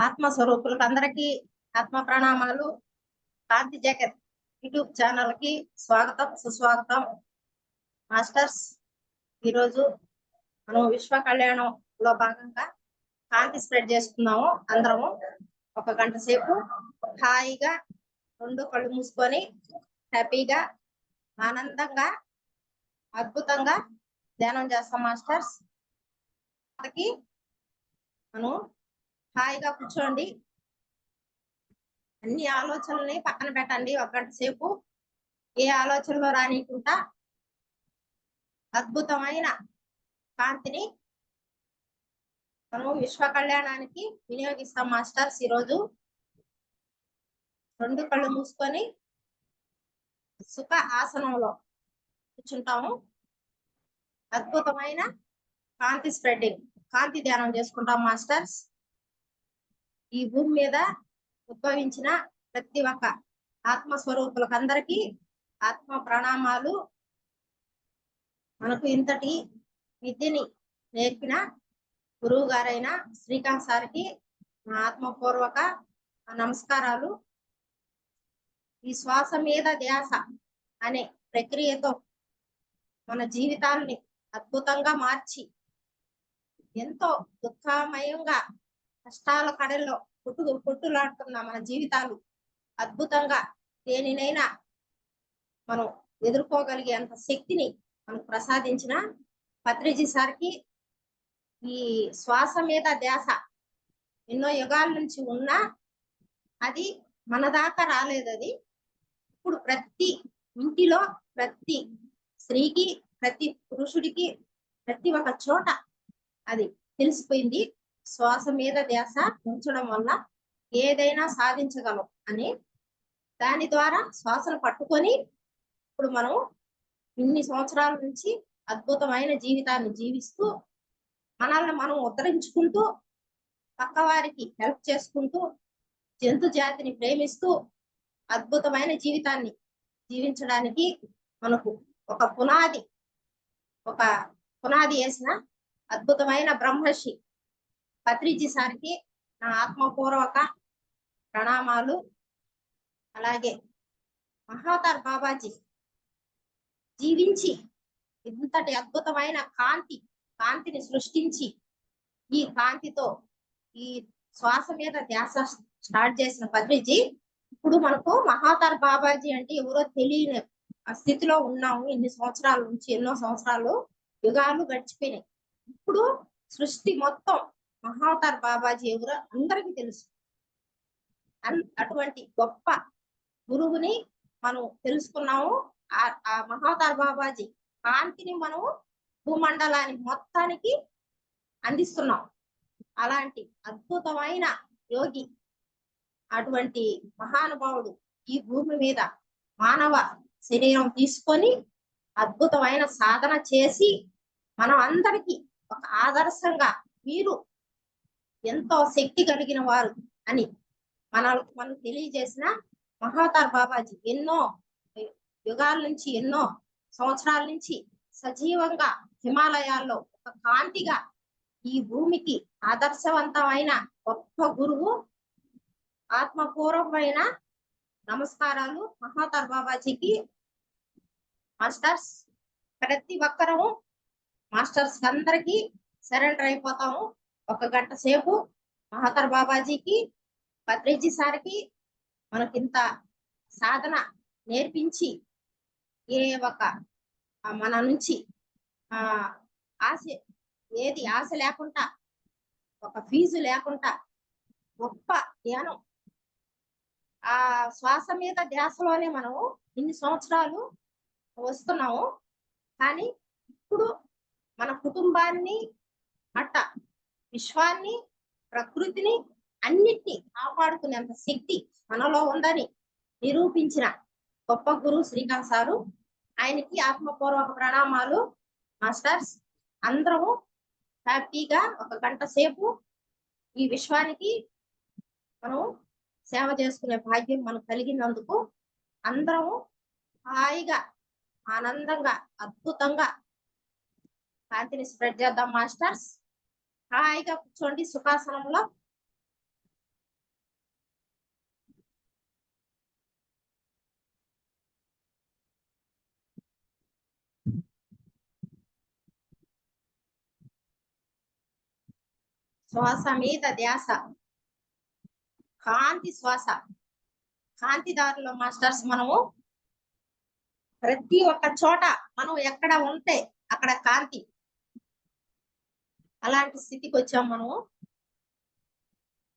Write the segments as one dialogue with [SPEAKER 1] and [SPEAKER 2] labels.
[SPEAKER 1] ఆత్మ స్వరూపులకు అందరికీ ఆత్మ ప్రణామాలు. కాంతి జగత్ యూట్యూబ్ ఛానల్ కి స్వాగతం సుస్వాగతం. మాస్టర్స్, ఈరోజు మనం విశ్వ కళ్యాణంలో భాగంగా కాంతి స్ప్రెడ్ చేసుకున్నాము. అందరము ఒక గంట సేపు హాయిగా రెండు కళ్ళు మూసుకొని హ్యాపీగా ఆనందంగా అద్భుతంగా ధ్యానం చేస్తాం. మాస్టర్స్, మనం హాయిగా కూర్చోండి. అన్ని ఆలోచనల్ని పక్కన పెట్టండి. ఒక గంట సేపు ఏ ఆలోచనలో రానికుండా అద్భుతమైన కాంతిని మనం విశ్వ కళ్యాణానికి వినియోగిస్తాం. మాస్టర్స్, ఈరోజు రెండు కళ్ళు మూసుకొని సుఖ ఆసనంలో కూర్చుంటాము. అద్భుతమైన కాంతి స్ప్రెడ్డింగ్, కాంతి ధ్యానం చేసుకుంటాం. మాస్టర్స్, ఈ భూమి మీద ఉద్భవించిన ప్రతి ఒక్క ఆత్మస్వరూపులకు అందరికీ ఆత్మ ప్రణామాలు. మనకు ఇంతటి విద్యని నేర్పిన గురువు గారైన శ్రీకాంత్ సార్కి నా ఆత్మపూర్వక నమస్కారాలు. ఈ శ్వాస మీద ధ్యాస అనే ప్రక్రియతో మన జీవితాలని అద్భుతంగా మార్చి ఎంతో దుఃఖమయంగా కష్టాల కడల్లో పుట్టులాడుతున్న మన జీవితాలు అద్భుతంగా దేనినైనా మనం ఎదుర్కోగలిగే అంత శక్తిని మనకు ప్రసాదించిన పత్రిజీ సార్కి ఈ శ్వాస మీద ధ్యాస ఎన్నో యుగాల నుంచి ఉన్నా అది మన దాకా రాలేదు. అది ఇప్పుడు ప్రతి ఇంటిలో, ప్రతి స్త్రీకి, ప్రతి పురుషుడికి, ప్రతి ఒక్క చోట అది తెలిసిపోయింది. శ్వాస మీద ధ్యాస ఉంచడం వల్ల ఏదైనా సాధించగలం అని. దాని ద్వారా శ్వాసను పట్టుకొని ఇప్పుడు మనం ఇన్ని సంవత్సరాల నుంచి అద్భుతమైన జీవితాన్ని జీవిస్తూ మనల్ని మనం ఉద్ధరించుకుంటూ పక్కవారికి హెల్ప్ చేసుకుంటూ జంతు జాతిని ప్రేమిస్తూ అద్భుతమైన జీవితాన్ని జీవించడానికి మనకు ఒక పునాది వేసిన అద్భుతమైన బ్రహ్మర్షి పత్రిజీ సార్కి నా ఆత్మపూర్వక ప్రణామాలు. అలాగే మహావతార్ బాబాజీ జీవించి ఇంతటి అద్భుతమైన కాంతిని సృష్టించి ఈ కాంతితో ఈ శ్వాస మీద ధ్యాస స్టార్ట్ చేసిన పత్రిజీ ఇప్పుడు మనకు మహావతార్ బాబాజీ అంటే ఎవరో తెలియని స్థితిలో ఉన్నాము. ఇన్ని సంవత్సరాల నుంచి, ఎన్నో సంవత్సరాలు యుగాలు గడిచిపోయినాయి. ఇప్పుడు సృష్టి మొత్తం మహావతార్ బాబాజీ ఎవరో అందరికీ తెలుసు. అటువంటి గొప్ప గురువుని మనం తెలుసుకున్నాము. ఆ మహావతార్ బాబాజీ కాంతిని మనము భూమండలానికి మొత్తానికి అందిస్తున్నాం. అలాంటి అద్భుతమైన యోగి, అటువంటి మహానుభావుడు ఈ భూమి మీద మానవ శరీరం తీసుకొని అద్భుతమైన సాధన చేసి మనం అందరికీ ఒక ఆదర్శంగా మీరు ఎంతో శక్తి కలిగిన వారు అని మనకు తెలియజేసిన మహావతార్ బాబాజీ ఎన్నో యుగాల నుంచి, ఎన్నో సంవత్సరాల నుంచి సజీవంగా హిమాలయాల్లో ఒక కాంతిగా ఈ భూమికి ఆదర్శవంతమైన గొప్ప గురువు. ఆత్మపూర్వకమైన నమస్కారాలు మహావతార్ బాబాజీకి. మాస్టర్స్, ప్రతి ఒక్కరము మాస్టర్స్ అందరికీ సరెండర్ అయిపోతాము. ఒక గంట సేపు మహావతార్ బాబాజీకి, పత్రిజీ సార్కి మనకింత సాధన నేర్పించి మన నుంచి ఆశ లేకుండా, ఒక ఫీజు లేకుండా గొప్ప ధ్యానం ఆ శ్వాస మీద ధ్యాసలోనే మనము ఇన్ని సంవత్సరాలు వస్తున్నాము. కానీ ఇప్పుడు మన కుటుంబాన్ని, విశ్వాన్ని, ప్రకృతిని అన్నిటినీ కాపాడుకునేంత శక్తి మనలో ఉందని నిరూపించిన గొప్ప గురువు శ్రీకాంత్ సారు. ఆయనకి ఆత్మపూర్వక ప్రణామాలు. మాస్టర్స్, అందరము హ్యాపీగా ఒక గంట సేపు ఈ విశ్వానికి మనం సేవ చేసుకునే భాగ్యం మనకు కలిగినందుకు అందరము హాయిగా ఆనందంగా అద్భుతంగా కాంతిని స్ప్రెడ్ చేద్దాం. మాస్టర్స్, హాయిగా కూర్చోండి సుఖాసనంలో. శ్వాస మీద ధ్యాస, కాంతి శ్వాస. కాంతి దారిలో మాస్టర్స్ మనము ప్రతి ఒక్క చోట మనం ఎక్కడ ఉంటే అక్కడ కాంతి, అలాంటి స్థితికి వచ్చాం మనము.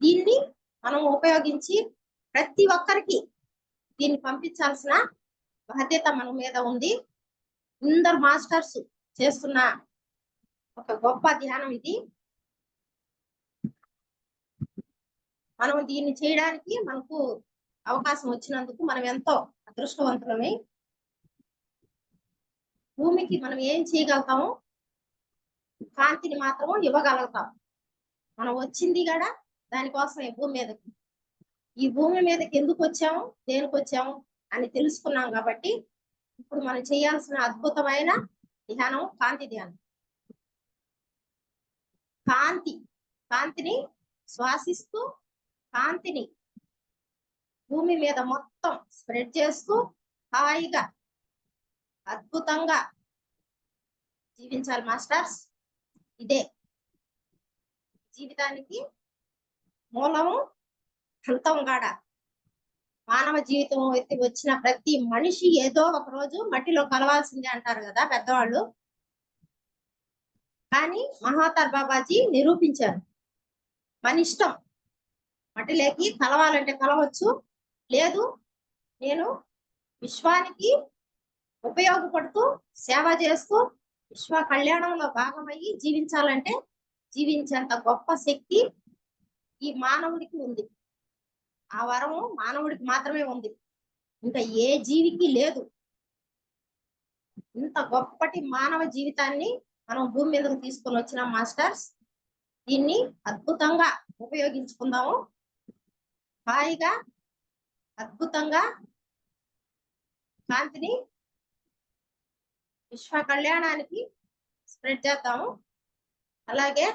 [SPEAKER 1] దీన్ని మనం ఉపయోగించి ప్రతి ఒక్కరికి దీన్ని పంపించాల్సిన బాధ్యత మన మీద ఉంది. అందరు మాస్టర్స్ చేస్తున్న ఒక గొప్ప ధ్యానం ఇది. మనం దీన్ని చేయడానికి మనకు అవకాశం వచ్చినందుకు మనం ఎంతో అదృష్టవంతులమే. భూమికి మనం ఏం చేయగలుగుతాము, కాంతిని మాత్రం ఇవ్వగలుగుతాం. మనం వచ్చింది కూడా దానికోసమే భూమి మీదకి. ఈ భూమి మీదకి ఎందుకు వచ్చాము, దేనికి వచ్చాము అని తెలుసుకున్నాం కాబట్టి ఇప్పుడు మనం చేయాల్సిన అద్భుతమైన ధ్యానం కాంతి ధ్యానం. కాంతిని శ్వాసిస్తూ కాంతిని భూమి మీద మొత్తం స్ప్రెడ్ చేస్తూ హాయిగా అద్భుతంగా జీవించాలి మాస్టర్స్. ఇదే జీవితానికి మూలము, అంతం కాడ. మానవ జీవితం ఎత్తి వచ్చిన ప్రతి మనిషి ఏదో ఒక రోజు మట్టిలో కలవాల్సిందే అంటారు కదా పెద్దవాళ్ళు. కానీ మహాతార్ బాబాజీ నిరూపించారు, మన ఇష్టం, మట్టిలోకి కలవాలంటే కలవచ్చు, లేదు నేను విశ్వానికి ఉపయోగపడుతూ సేవ చేస్తూ విశ్వ కళ్యాణంలో భాగమయ్యి జీవించాలంటే జీవించేంత గొప్ప శక్తి ఈ మానవుడికి ఉంది. ఆ వరము మానవుడికి మాత్రమే ఉంది, ఇంకా ఏ జీవికి లేదు. ఇంత గొప్పటి మానవ జీవితాన్ని మనం భూమి మీదకు తీసుకొని వచ్చిన మాస్టర్స్. దీన్ని అద్భుతంగా ఉపయోగించుకుందాము. హాయిగా అద్భుతంగా కాంతిని విశ్వ కళ్యాణానికి స్ప్రెడ్ చేద్దాము. అలాగే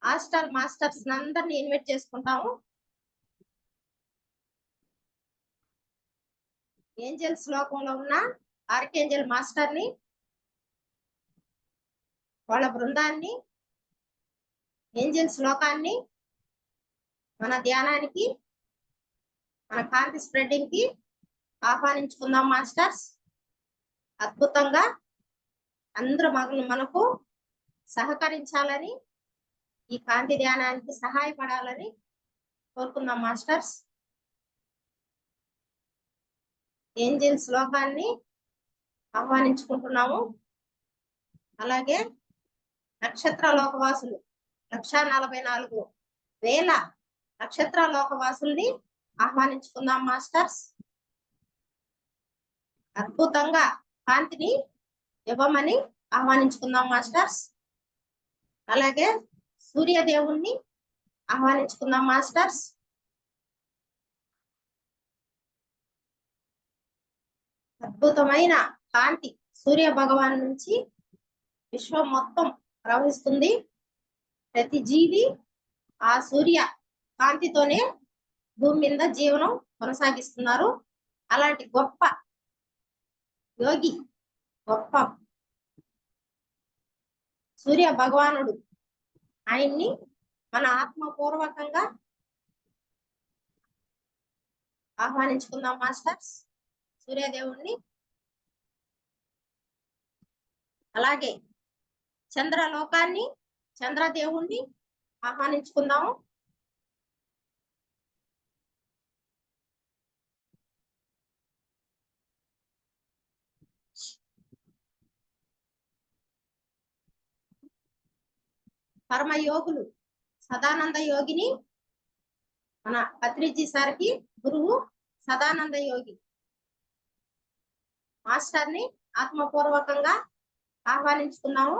[SPEAKER 1] హాస్టల్ మాస్టర్స్ అందరినీ ఇన్వైట్ చేసుకుంటాము. ఏంజల్స్ లోకంలో ఉన్న ఆర్కేంజల్ మాస్టర్ ని, వాళ్ళ బృందాన్ని, ఏంజల్స్ లోకాన్ని మన ధ్యానానికి, మన కాంతి స్ప్రెడ్డింగ్ కి ఆహ్వానించుకుందాం మాస్టర్స్. అద్భుతంగా అందరూ మనకు సహకరించాలని, ఈ కాంతి ధ్యానానికి సహాయపడాలని కోరుకుందాం మాస్టర్స్. ఏంజల్స్ లోకాన్ని ఆహ్వానించుకుంటున్నాము. అలాగే నక్షత్ర లోకవాసులు 1,44,000 నక్షత్ర లోకవాసుల్ని ఆహ్వానించుకుందాం మాస్టర్స్. అద్భుతంగా కాంతిని ఇవ్వమని ఆహ్వానించుకుందాం మాస్టర్స్. అలాగే సూర్యదేవుణ్ణి ఆహ్వానించుకుందాం మాస్టర్స్. అద్భుతమైన కాంతి సూర్య భగవాన్ నుంచి విశ్వం మొత్తం ప్రవహిస్తుంది. ప్రతి జీవి ఆ సూర్య కాంతితోనే భూమి మీద జీవనం కొనసాగిస్తున్నారు. అలాంటి గొప్ప యోగి, గొప్ప సూర్య భగవానుడు, ఆయన్ని మన ఆత్మపూర్వకంగా ఆహ్వానించుకుందాం మాస్టర్స్, సూర్యదేవుణ్ణి. అలాగే చంద్రలోకాన్ని, చంద్రదేవుణ్ణి ఆహ్వానించుకుందాము. పరమయోగులు సదానంద యోగిని, మన పత్రిజీ సార్కి గురువు సదానంద యోగి మాస్టర్ని ఆత్మపూర్వకంగా ఆహ్వానించుకున్నాము.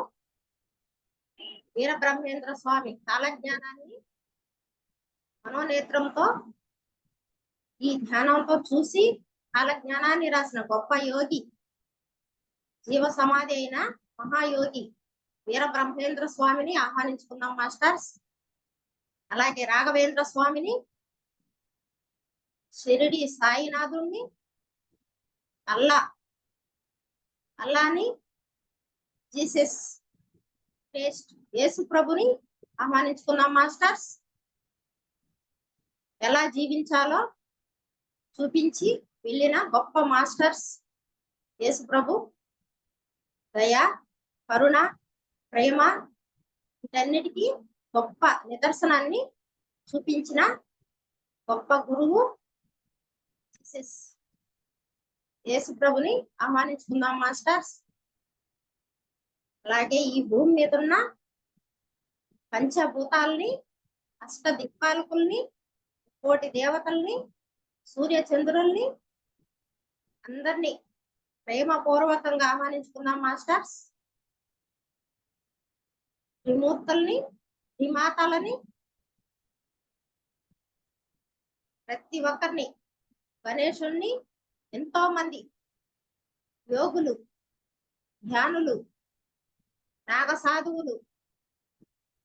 [SPEAKER 1] వీర బ్రహ్మేంద్ర స్వామి కాలజ్ఞానాన్ని మనోనేత్రంతో ఈ ధ్యానంతో చూసి కాలజ్ఞానాన్ని రాసిన గొప్ప యోగి, జీవ సమాధి అయిన మహాయోగి వీర బ్రహ్మేంద్ర స్వామిని ఆహ్వానించుకుందాం మాస్టర్స్. అలాగే రాఘవేంద్ర స్వామిని, షిరిడి సాయినాథుణ్ణి, అల్లాని, జీసస్ క్రైస్ట్ యేసు ప్రభుని ఆహ్వానించుకున్నాం మాస్టర్స్. ఎలా జీవించాలో చూపించి వెళ్ళిన గొప్ప మాస్టర్స్ యేసు ప్రభు. దయ, కరుణ, ప్రేమ వీటన్నిటికీ గొప్ప నిదర్శనాన్ని చూపించిన గొప్ప గురువు యేసు ప్రభుని ఆహ్వానించుకుందాం మాస్టర్స్. అలాగే ఈ భూమి మీద ఉన్న పంచభూతాలని, అష్ట దిక్పాలకుల్ని, కోటి దేవతల్ని, సూర్య చంద్రుల్ని అందరినీ ప్రేమపూర్వకంగా ఆహ్వానించుకున్నాం మాస్టర్స్. త్రిమూర్తుల్ని, త్రిమాతలని, ప్రతి ఒక్కరిని, గణేశుణ్ణి, ఎంతో మంది యోగులు, ధ్యానులు, నాగ సాధువులు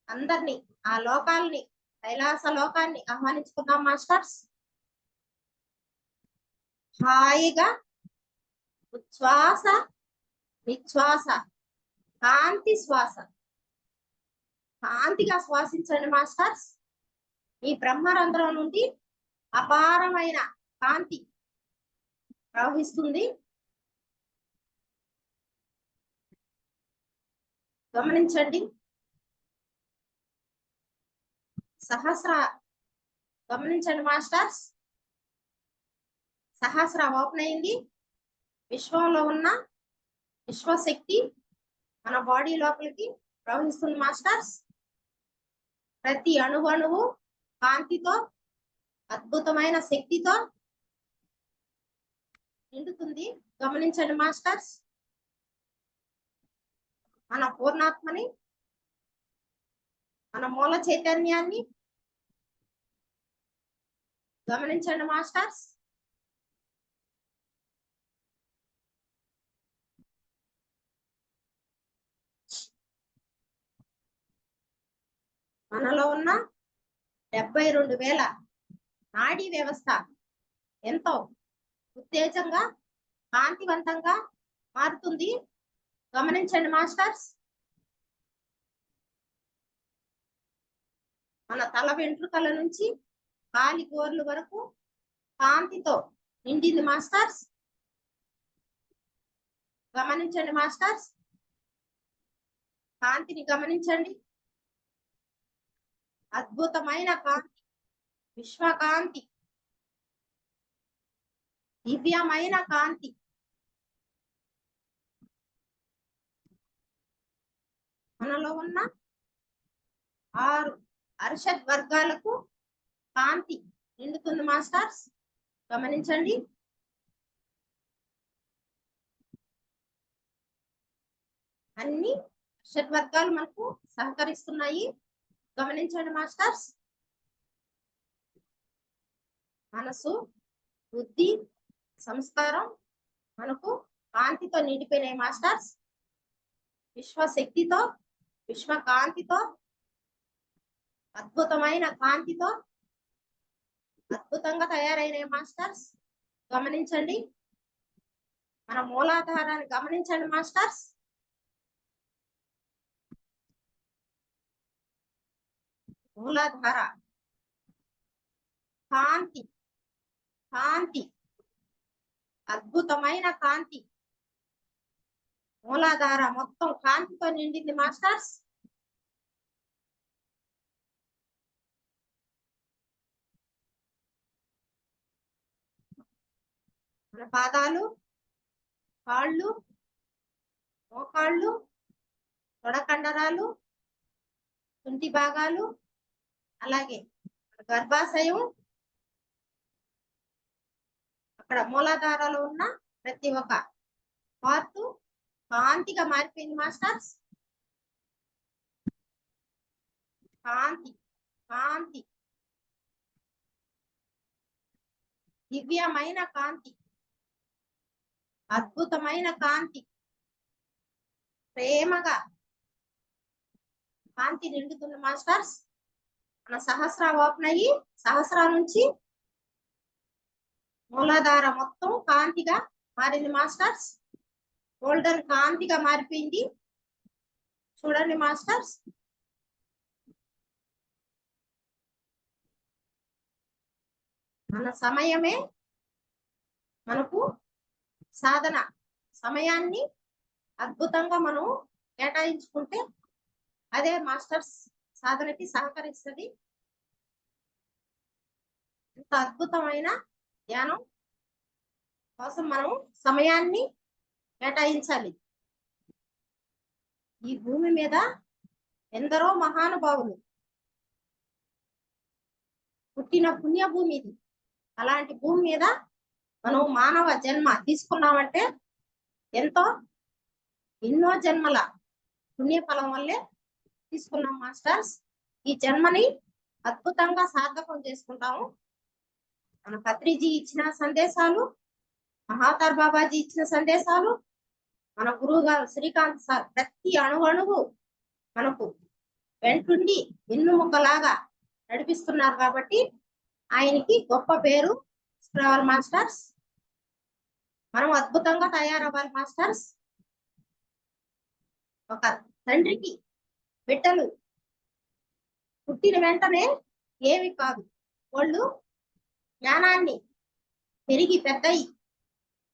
[SPEAKER 1] అందరినీ, ఆ లోకాల్ని, కైలాస లోకాన్ని ఆహ్వానించుకున్నాం మాస్టర్స్. హాయిగా ఉచ్ఛ్వాస నిశ్వాస కాంతి శ్వాస కాంతిగా శ్వాసించండి మాస్టర్స్. ఈ బ్రహ్మరంధ్రం నుండి అపారమైన కాంతి ప్రవహిస్తుంది. గమనించండి. గమనించండి మాస్టర్స్. సహస్ర ఓపెన్ అయింది. విశ్వంలో ఉన్న విశ్వశక్తి మన బాడీ లోపలికి ప్రవహిస్తుంది మాస్టర్స్. ప్రతి అణువు కాంతితో, అద్భుతమైన శక్తితో నిండుతుంది. గమనించండి మాస్టర్స్. మన పూర్ణాత్మని, మన మూల చైతన్యాన్ని గమనించండి మాస్టర్స్. మనలో ఉన్న 72,000 నాడీ వ్యవస్థ ఎంతో ఉత్తేజంగా, కాంతివంతంగా మారుతుంది. గమనించండి మాస్టర్స్. మన తల వెంట్రుకల నుంచి కాలి గోర్లు వరకు కాంతితో నిండింది మాస్టర్స్. గమనించండి మాస్టర్స్. కాంతిని గమనించండి. అద్భుతమైన కాంతి, విశ్వకాంతి, దివ్యమైన కాంతి. మనలో ఉన్న 6 అరిషడ్ వర్గాలకు కాంతి నిండుతుంది మాస్టర్స్. గమనించండి. అన్ని అరిషడ్ వర్గాలు మనకు సహకరిస్తున్నాయి. గమనించండి మాస్టర్స్. మనసు, బుద్ధి, సంస్కారం మనకు కాంతితో నిండిపోయినాయి మాస్టర్స్. విశ్వశక్తితో, విశ్వకాంతితో, అద్భుతమైన కాంతితో అద్భుతంగా తయారైనాయి మాస్టర్స్. గమనించండి. మన మూలాధారాన్ని గమనించండి మాస్టర్స్. మూలాధార కాంతి, కాంతి, అద్భుతమైన కాంతి. మూలాధార మొత్తం కాంతితో నిండింది మాస్టర్స్. మన పాదాలు, కాళ్ళు, మోకాళ్ళు, తొడకండరాలు, తుంటి భాగాలు, అలాగే గర్భాశయం, అక్కడ మూలాధారాలో ఉన్న ప్రతి ఒక్క పార్ట్ కాంతిగా మారిపోయింది మాస్టర్స్. కాంతి, కాంతి, దివ్యమైన కాంతి, అద్భుతమైన కాంతి, ప్రేమగా కాంతి నిండుతుంది మాస్టర్స్. మన సహస్ర ఓపెన్ అయ్యి సహస్ర నుంచి మూలాధార మొత్తం కాంతిగా మారింది మాస్టర్స్. గోల్డెన్ కాంతిగా మారిపోయింది. చూడండి మాస్టర్స్. మన సమయమే మనకు సాధన. సమయాన్ని అద్భుతంగా మనం కేటాయించుకుంటే అదే మాస్టర్స్ సాధనకి సహకరిస్తుంది. ఇంత అద్భుతమైన ధ్యానం కోసం మనం సమయాన్ని కేటాయించాలి. ఈ భూమి మీద ఎందరో మహానుభావులు పుట్టిన పుణ్య భూమి ఇది. అలాంటి భూమి మీద మనం మానవ జన్మ తీసుకున్నామంటే ఎన్నో జన్మల పుణ్యఫలం వల్లే తీసుకున్నాం మాస్టర్స్. ఈ జన్మని అద్భుతంగా సార్థకం చేసుకుంటాము. మన పత్రిజీ ఇచ్చిన సందేశాలు, మహాతార్ బాబాజీ ఇచ్చిన సందేశాలు, మన గురువు గారు శ్రీకాంత్ సార్ ప్రతి అణువణువు మనకు వెంటుండి వెన్నుముక్కలాగా నడిపిస్తున్నారు. కాబట్టి ఆయనకి గొప్ప పేరు తీసుకురావాలి మాస్టర్స్. మనం అద్భుతంగా తయారవ్వాలి మాస్టర్స్. ఒక తండ్రికి బిడ్డలు పుట్టిన వెంటనే ఏమి కాదు, వాళ్ళు జ్ఞానాన్ని పెరిగి పెద్దయి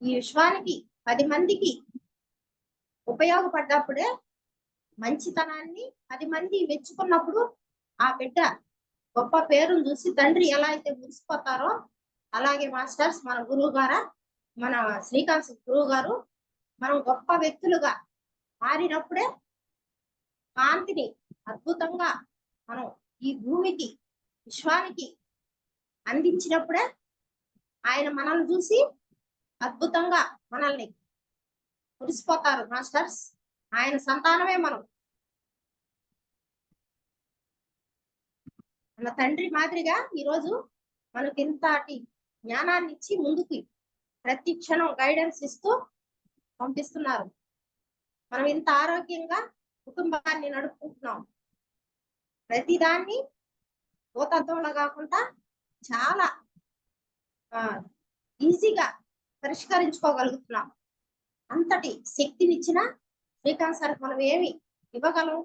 [SPEAKER 1] ఈ విశ్వానికి 10 మందికి ఉపయోగపడ్డప్పుడే, మంచితనాన్ని 10 మంది మెచ్చుకున్నప్పుడు ఆ బిడ్డ గొప్ప పేరును చూసి తండ్రి ఎలా అయితే మురిసిపోతారో అలాగే మాస్టర్స్ మన గురువు గారా, మన శ్రీకాంత్ గురువు గారు మనం గొప్ప వ్యక్తులుగా మారినప్పుడే, కాంతిని అద్భుతంగా మనం ఈ భూమికి విశ్వానికి అందించినప్పుడే ఆయన మనల్ని చూసి అద్భుతంగా మనల్ని మురిసిపోతారు మాస్టర్స్. ఆయన సంతానమే మనం. మన తండ్రి మాదిరిగా ఈరోజు మనకి ఇంతటి జ్ఞానాన్ని ఇచ్చి ముందుకు ప్రతి క్షణం గైడెన్స్ ఇస్తూ పంపిస్తున్నారు. మనం ఇంత ఆరోగ్యంగా కుటుంబాన్ని నడుపుకుంటున్నాం. ప్రతిదాన్ని భూతత్వంలో కాకుండా చాలా ఈజీగా పరిష్కరించుకోగలుగుతున్నాం. అంతటి శక్తినిచ్చిన శ్రీకాంత్ సార్ మనం ఏమి ఇవ్వగలం?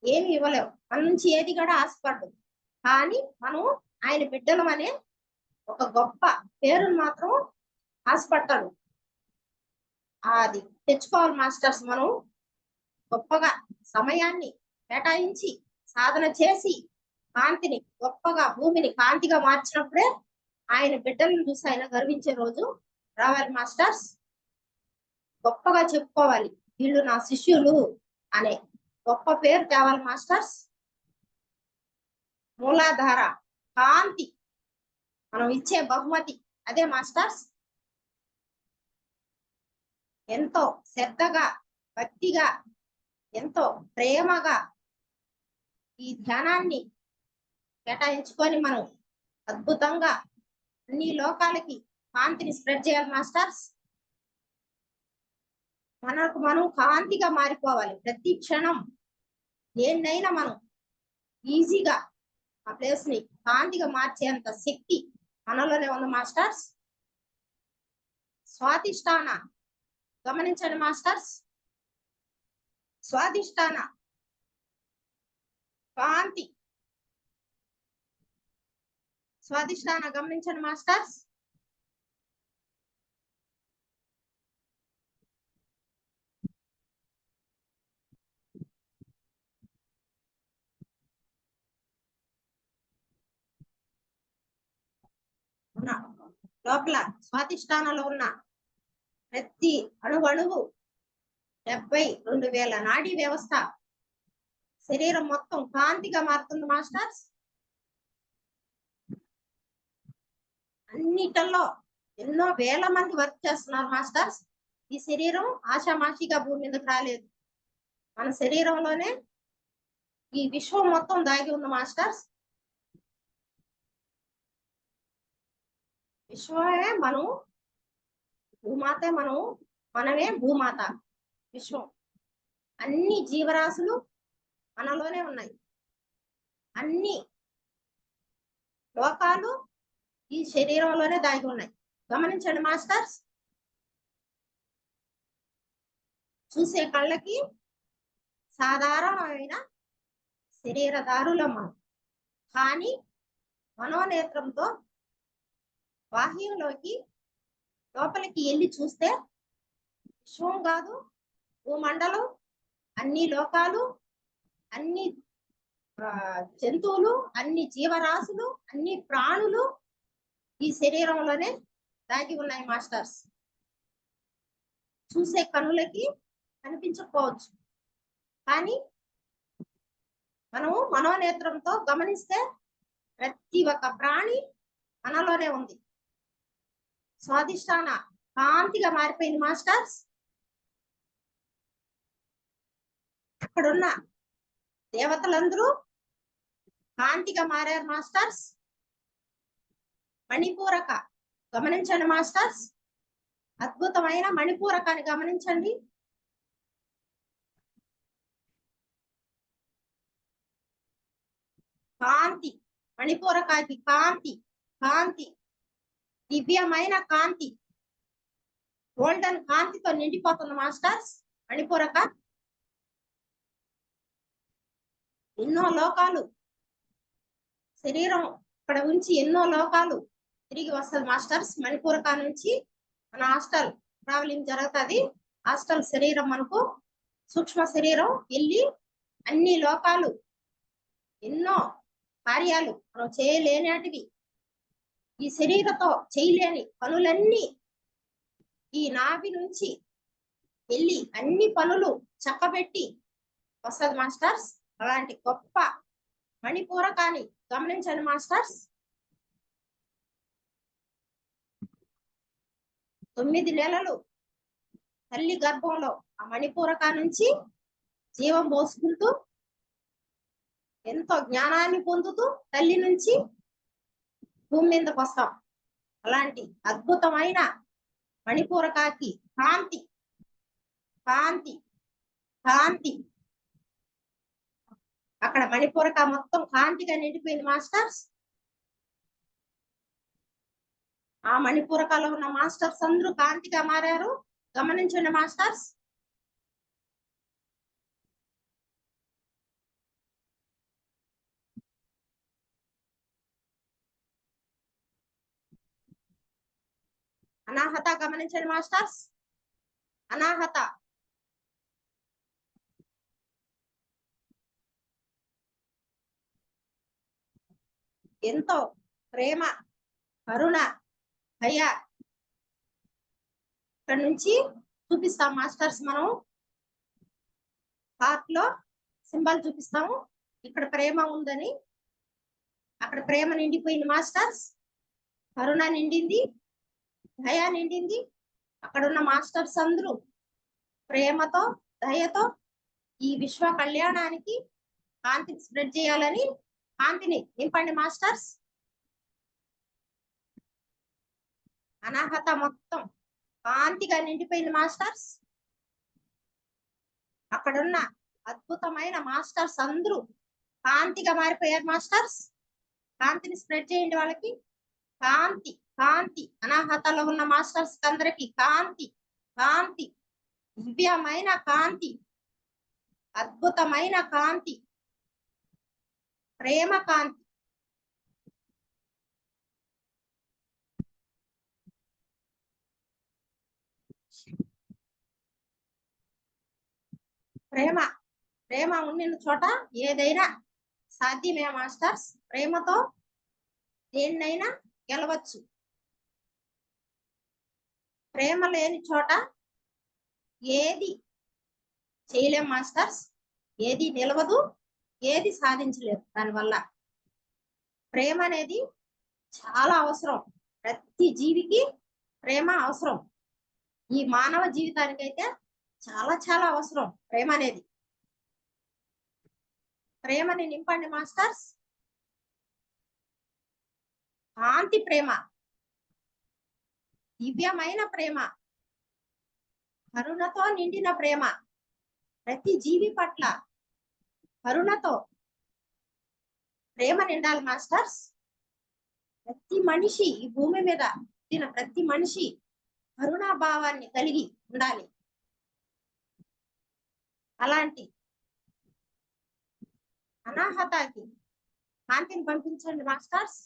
[SPEAKER 1] ఏమి ఇవ్వలేము. మన నుంచి ఏది కూడా ఆశపడ్డు. కానీ మనం ఆయన బిడ్డలం అనే ఒక గొప్ప పేరును మాత్రం ఆశపడ్డాడు. అది తెచ్చుకోవాలి మాస్టర్స్. మనం గొప్పగా సమయాన్ని కేటాయించి సాధన చేసి కాంతిని గొప్పగా భూమిని కాంతిగా మార్చినప్పుడే ఆయన బిడ్డలను చూసి ఆయన గర్వించే రోజు రావాలి మాస్టర్స్. గొప్పగా చెప్పుకోవాలి, వీళ్ళు నా శిష్యులు అనే గొప్ప పేరు తేవాలి మాస్టర్స్. మూలాధార కాంతి మనం ఇచ్చే బహుమతి అదే మాస్టర్స్. ఎంతో శ్రద్ధగా, భక్తిగా, ఎంతో ప్రేమగా ఈ ధ్యానాన్ని కేటాయించుకొని మనం అద్భుతంగా అన్ని లోకాలకి కాంతిని స్ప్రెడ్ చేయాలి మాస్టర్స్. మనకు మనం కాంతిగా మారిపోవాలి. ప్రతి క్షణం దేన్నైనా మనం ఈజీగా ఆ ప్లేస్ ని కాంతిగా మార్చేంత శక్తి మనలోనే ఉంది మాస్టర్స్. స్వాధిష్టాన గమనించండి మాస్టర్స్. స్వాధిష్టాన కాంతి, స్వాధిష్టాన గమనించండి మాస్టర్స్. లోపల స్వాధిష్టానంలో ఉన్న ప్రతి అణువణువు 72,000 నాడీ వ్యవస్థ శరీరం మొత్తం కాంతిగా మారుతుంది మాస్టర్స్. అన్నిటిలో ఎన్నో వేల మంది వర్క్ చేస్తున్నారు మాస్టర్స్. ఈ శరీరం ఆషామాషిగా భూమి మీదకి రాలేదు. మన శరీరంలోనే ఈ విశ్వం మొత్తం దాగి ఉంది మాస్టర్స్. విశ్వమే మనం, భూమాతే మనం, మనమే భూమాత. విశ్వం అన్ని జీవరాశులు మనలోనే ఉన్నాయి. అన్ని లోకాలు ఈ శరీరంలోనే దాగి ఉన్నాయి. గమనించండి మాస్టర్స్. చూసే కళ్ళకి సాధారణమైన శరీరదారులం మనం, కానీ మనోనేత్రంతో బాహ్యంలోకి లోపలికి వెళ్ళి చూస్తే విశ్వం కాదు, భూమండలం, అన్ని లోకాలు, అన్ని జంతువులు, అన్ని జీవరాశులు, అన్ని ప్రాణులు ఈ శరీరంలోనే దాగి ఉన్నాయి మాస్టర్స్. చూసే కనులకి కనిపించకపోవచ్చు, కానీ మనము మనోనేత్రంతో గమనిస్తే ప్రతి ఒక్క ప్రాణి మనలోనే ఉంది. స్వాదిష్టాన కాంతిగా మారిపోయింది మాస్టర్స్. అక్కడున్న దేవతలందరూ కాంతిగా మారారు మాస్టర్స్. మణిపూరక గమనించండి మాస్టర్స్, అద్భుతమైన మణిపూరకాన్ని గమనించండి. కాంతి, మణిపూరకాకి కాంతి, కాంతి, దివ్యమైన కాంతి, గోల్డెన్ కాంతితో నిండిపోతుంది మాస్టర్స్ మణిపూరక. ఎన్నో లోకాలు శరీరం ఇక్కడ ఉంచి ఎన్నో లోకాలు తిరిగి వస్తుంది మాస్టర్స్. మణిపూరక నుంచి మన హాస్టల్ ట్రావెలింగ్ జరుగుతుంది. హాస్టల్ శరీరం మనకు సూక్ష్మ శరీరం వెళ్ళి అన్ని లోకాలు, ఎన్నో కార్యాలు మనం చేయలేనిటివి, ఈ శరీరంతో చేయలేని పనులన్నీ ఈ నాభి నుంచి వెళ్ళి అన్ని పనులు చక్కబెట్టి వస్తుంది మాస్టర్స్. అలాంటి గొప్ప మణిపూరకాన్ని గమనించండి మాస్టర్స్. 9 నెలలు తల్లి గర్భంలో ఆ మణిపూరక నుంచి జీవం పోసుకుంటూ ఎంతో జ్ఞానాన్ని పొందుతూ తల్లి నుంచి భూమి మీదకి వస్తాం. అలాంటి అద్భుతమైన మణిపూరకాకి కాంతి, కాంతి, కాంతి. అక్కడ మణిపూరక మొత్తం కాంతిగా నిండిపోయింది మాస్టర్స్. ఆ మణిపూరకలో ఉన్న మాస్టర్స్ అందరూ కాంతిగా మారారు. గమనించండి మాస్టర్స్. అనాహత గమనించండి మాస్టర్స్. అనాహత ఎంతో ప్రేమ, కరుణ, దయ ఇక్కడ నుంచి చూపిస్తాం మాస్టర్స్. మనం హార్ట్ లో సింబల్ చూపిస్తాము. ఇక్కడ ప్రేమ ఉందని, అక్కడ ప్రేమ నిండిపోయింది మాస్టర్స్. కరుణ నిండింది, దయ నిండింది. అక్కడ ఉన్న మాస్టర్స్ అందరూ ప్రేమతో, దయతో ఈ విశ్వ కళ్యాణానికి కాంతిని స్ప్రెడ్ చేయాలని కాంతిని నింపండి మాస్టర్స్. అనాహత మొత్తం కాంతిగా నిండిపోయింది మాస్టర్స్. అక్కడున్న అద్భుతమైన మాస్టర్స్ అందరూ కాంతిగా మారిపోయారు మాస్టర్స్. కాంతిని స్ప్రెడ్ చేయండి వాళ్ళకి. కాంతి, కాంతి. అనాహతలో ఉన్న మాస్టర్స్ అందరికి కాంతి, కాంతి, దివ్యమైన కాంతి, అద్భుతమైన కాంతి, ప్రేమ కాంతి. ప్రేమ, ప్రేమ ఉండిన చోట ఏదైనా సాధ్యమే మాస్టర్స్. ప్రేమతో దేన్నైనా గెలవచ్చు. ప్రేమ లేని చోట ఏది చేయలేం మాస్టర్స్. ఏది నిలవదు, ఏది సాధించలేదు. దానివల్ల ప్రేమ అనేది చాలా అవసరం. ప్రతి జీవికి ప్రేమ అవసరం. ఈ మానవ జీవితానికైతే చాలా చాలా అవసరం ప్రేమ అనేది. ప్రేమని నింపండి మాస్టర్స్. కాంతి ప్రేమ, దివ్యమైన ప్రేమ, కరుణతో నిండిన ప్రేమ. ప్రతి జీవి పట్ల కరుణతో ప్రేమ నిండాలి మాస్టర్స్. ప్రతి మనిషి ఈ భూమి మీద పుట్టిన ప్రతి మనిషి కరుణా భావాన్ని కలిగి ఉండాలి. అలాంటి అనాహతకి కాంతిని పంపించండి మాస్టర్స్.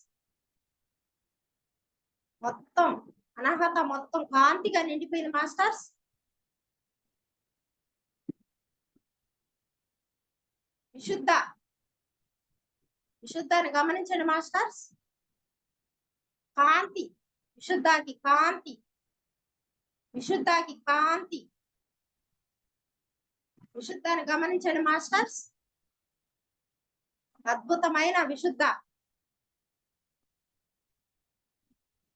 [SPEAKER 1] మొత్తం అనాహత మొత్తం కాంతిగా నిండిపోయింది మాస్టర్స్. విశుద్ధ విశుద్ధాన్ని గమనించండి మాస్టర్స్. కాంతి విశుద్ధాకి కాంతి, విశుద్ధాకి కాంతి, విశుద్ధాన్ని గమనించండి మాస్టర్స్. అద్భుతమైన విశుద్ధ,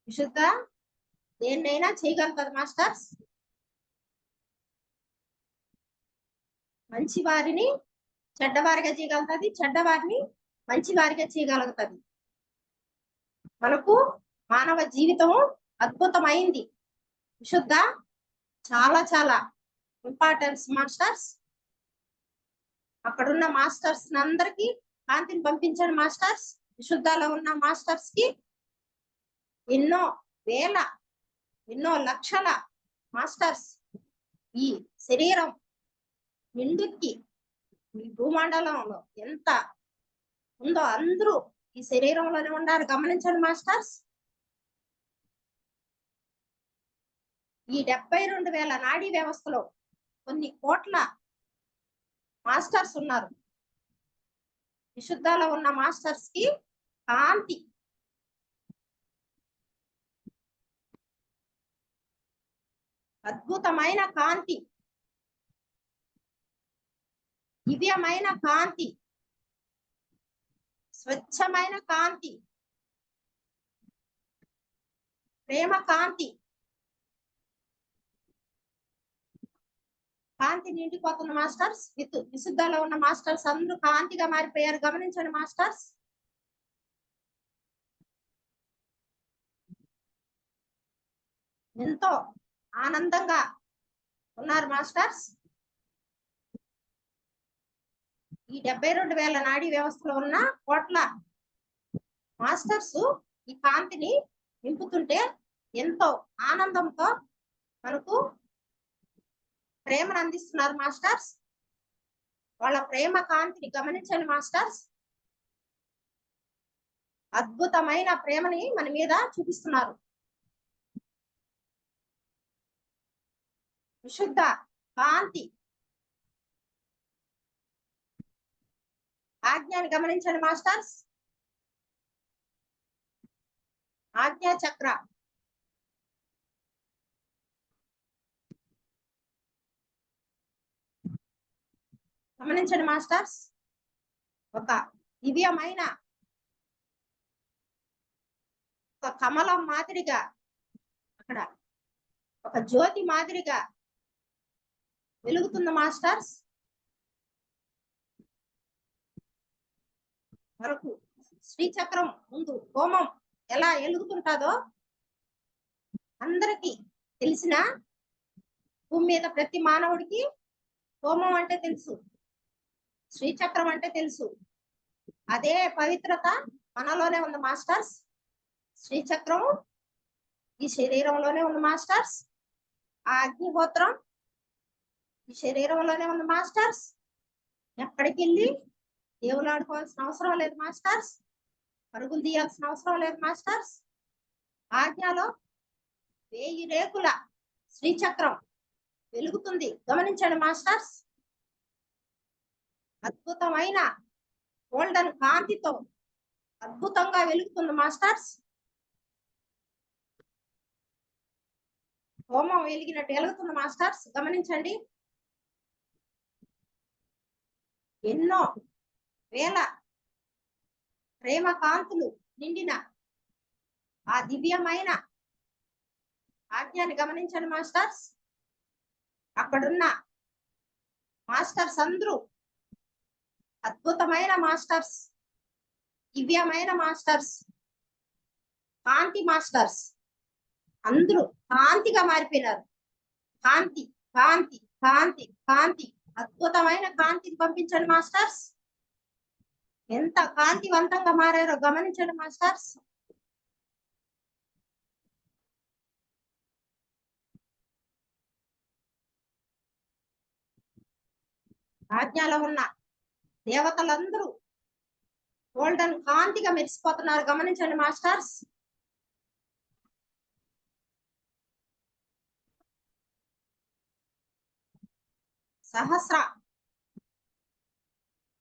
[SPEAKER 1] విశుద్ధ దేన్నైనా చేయగలుగుతుంది మాస్టర్స్. మంచి వారిని చెడ్డవారిగా చేయగలుగుతుంది, చెడ్డవారిని మంచి వారిగా చేయగలుగుతుంది. మనకు మానవ జీవితం అద్భుతమైంది. విశుద్ధ చాలా చాలా ఇంపార్టెన్స్ మాస్టర్స్. అక్కడున్న మాస్టర్స్ అందరికి కాంతిని పంపించండి మాస్టర్స్. విశుద్ధలో ఉన్న మాస్టర్స్ కి ఎన్నో వేల ఎన్నో లక్షల మాస్టర్స్ ఈ శరీరం నిండుకి ఈ భూమండలంలో ఎంత ఉందో అందరూ ఈ శరీరంలోనే ఉన్నారు. గమనించండి మాస్టర్స్. ఈ 72,000 నాడీ వ్యవస్థలో కొన్ని కోట్ల మాస్టర్స్ ఉన్నారు. విశుద్ధలో ఉన్న మాస్టర్స్ కి కాంతి, అద్భుతమైన కాంతి, దివ్యమైన కాంతి, స్వచ్ఛమైన కాంతి, ప్రేమ కాంతి, కాంతి నిండిపోతున్న మాస్టర్స్. విశుద్ధలో ఉన్న మాస్టర్స్ అందరూ కాంతిగా మారిపోయారు. గమనించండి మాస్టర్స్. ఎంతో ఆనందంగా ఉన్నారు మాస్టర్స్. ఈ 72,000 నాడీ వ్యవస్థలో ఉన్న కోట్ల మాస్టర్స్ ఈ కాంతిని నింపుతుంటే ఎంతో ఆనందంతో మనకు ప్రేమను అందిస్తున్నారు మాస్టర్స్. వాళ్ళ ప్రేమ కాంతిని గమనించండి మాస్టర్స్. అద్భుతమైన ప్రేమని మన మీద చూపిస్తున్నారు. విశుద్ధ కాంతి, ఆజ్ఞాన్ని గమనించండి మాస్టర్స్. ఆజ్ఞా చక్ర, గమనించండి మాస్టర్స్. ఒక దివ్యమైన ఒక కమలం మాదిరిగా, అక్కడ ఒక జ్యోతి మాదిరిగా వెలుగుతున్న మాస్టర్స్. మనకు శ్రీచక్రం ముందు హోమం ఎలా వెలుగుతుంటాదో అందరికి తెలిసిన, భూమి మీద ప్రతి మానవుడికి హోమం అంటే తెలుసు, శ్రీచక్రం అంటే తెలుసు. అదే పవిత్రత మనలోనే ఉంది మాస్టర్స్. శ్రీచక్రం ఈ శరీరంలోనే ఉంది మాస్టర్స్. ఆ అగ్నిహోత్రం ఈ శరీరంలోనే ఉంది మాస్టర్స్. ఎక్కడికి వెళ్ళి దేవులు ఆడుకోవాల్సిన అవసరం లేదు మాస్టర్స్. పరుగులు తీయాల్సిన అవసరం లేదు మాస్టర్స్. ఆజ్ఞలో 1000 రేకుల శ్రీచక్రం వెలుగుతుంది. గమనించండి మాస్టర్స్. అద్భుతమైన గోల్డెన్ కాంతితో అద్భుతంగా వెలుగుతుంది మాస్టర్స్. హోమం వెలిగినట్టు వెలుగుతుంది మాస్టర్స్. గమనించండి. ఎన్నో వేల ప్రేమ కాంతులు నిండిన ఆ దివ్యమైన ఆజ్ఞాన్ని గమనించండి మాస్టర్స్. అక్కడున్న మాస్టర్స్ అందరూ అద్భుతమైన మాస్టర్స్, దివ్యమైన మాస్టర్స్, కాంతి మాస్టర్స్ అందరూ కాంతిగా మారిపోయినారు. కాంతి కాంతి కాంతి కాంతి, అద్భుతమైన కాంతిని పంపించండి మాస్టర్స్. ఎంత కాంతివంతంగా మారారో గమనించండి మాస్టర్స్. ఆజ్ఞలో ఉన్న దేవతలందరూ గోల్డెన్ కాంతిగా మెరిసిపోతున్నారు. గమనించండి మాస్టర్స్. సహస్ర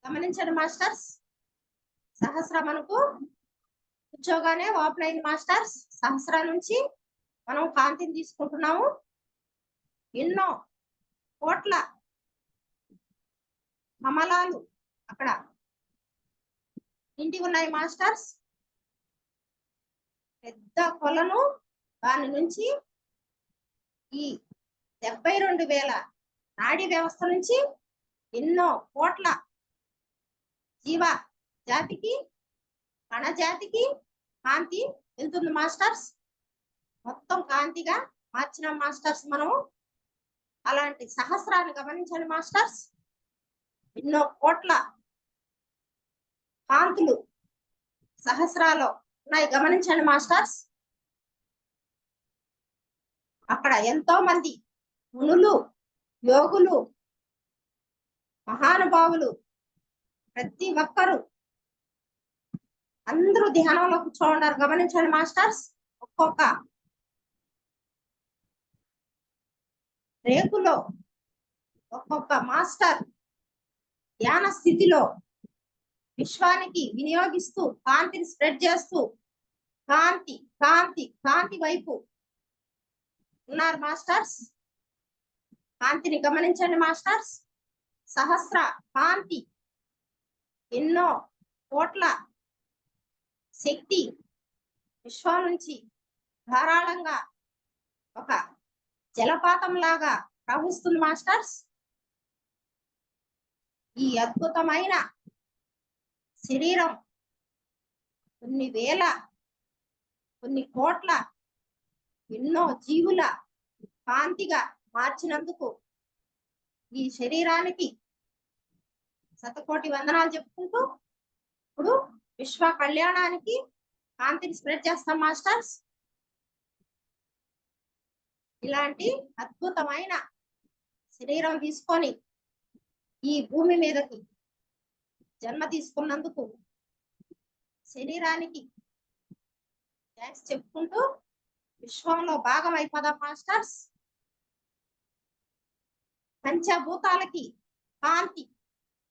[SPEAKER 1] గమనించండి మాస్టర్స్. సహస్ర మనకు కూర్చోగానే ఓపెన్ అయింది మాస్టర్స్. సహస్ర నుంచి మనం కాంతిని తీసుకుంటున్నాము. ఎన్నో కోట్ల కమలాలు అక్కడ నిండి ఉన్నాయి మాస్టర్స్. పెద్ద కొలను, దాని నుంచి ఈ 72,000 నాడీ వ్యవస్థ నుంచి ఎన్నో కోట్ల జీవ జాతికి, కణ జాతికి కాంతి వెళ్తుంది మాస్టర్స్. మొత్తం కాంతిగా మార్చిన మాస్టర్స్ మనము. అలాంటి సహస్రాన్ని గమనించండి మాస్టర్స్. ఎన్నో కోట్ల కాంతులు సహస్రాలో ఉన్నాయి, గమనించండి మాస్టర్స్. అక్కడ ఎంతో మంది మునులు, యోగులు, మహానుభావులు, ప్రతి ఒక్కరు అందరూ ధ్యానంలో కూర్చోండారు, గమనించండి మాస్టర్స్. ఒక్కొక్క రేకులో ఒక్కొక్క మాస్టర్ ధ్యాన స్థితిలో విశ్వానికి వినియోగిస్తూ కాంతిని స్ప్రెడ్ చేస్తూ కాంతి కాంతి కాంతి వైపు ఉన్నారు మాస్టర్స్. కాంతిని గమనించండి మాస్టర్స్. సహస్ర కాంతి, ఎన్నో కోట్ల శక్తి విశ్వం నుంచి ధారాళంగా ఒక జలపాతం లాగా ప్రవహిస్తుంది మాస్టర్స్. ఈ అద్భుతమైన శరీరం కొన్ని వేల, కొన్ని కోట్ల, ఎన్నో జీవుల కాంతిగా మార్చినందుకు ఈ శరీరానికి శతకోటి వందనాలు చెప్పుకుంటూ ఇప్పుడు విశ్వ కళ్యాణానికి కాంతిని స్ప్రెడ్ చేస్తాం మాస్టర్స్. ఇలాంటి అద్భుతమైన శరీరం తీసుకొని ఈ భూమి మీదకి జన్మ తీసుకున్నందుకు శరీరానికి థ్యాంక్స్ చెప్పుకుంటూ విశ్వంలో భాగం అయిపోదాం మాస్టర్స్. పంచభూతాలకి కాంతి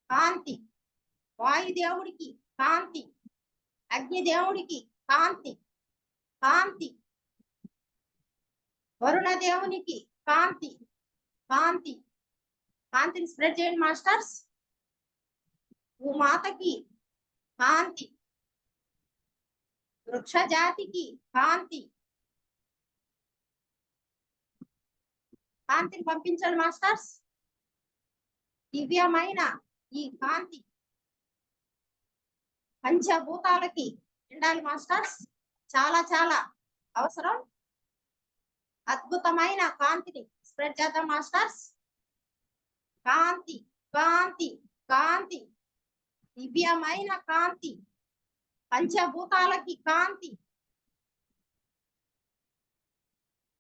[SPEAKER 1] కాంతి, వాయుదేవుడికి కాంతి, అగ్నిదేవుడికి కాంతి కాంతి, వరుణ దేవునికి కాంతి కాంతి, కాంతిని స్ప్రెడ్ చేయండి మాస్టర్స్. భూమాతకి కాంతి, వృక్ష జాతికి కాంతి, కాంతిని పంపించండి మాస్టర్స్. దివ్యమైన ఈ కాంతి పంచభూతాలకి ఉండాలి మాస్టర్స్. చాలా చాలా అవసరం. అద్భుతమైన కాంతిని స్ప్రెడ్ చేద్దాం మాస్టర్స్. కాంతి కాంతి కాంతి, దివ్యమైన కాంతి, పంచభూతాలకి కాంతి,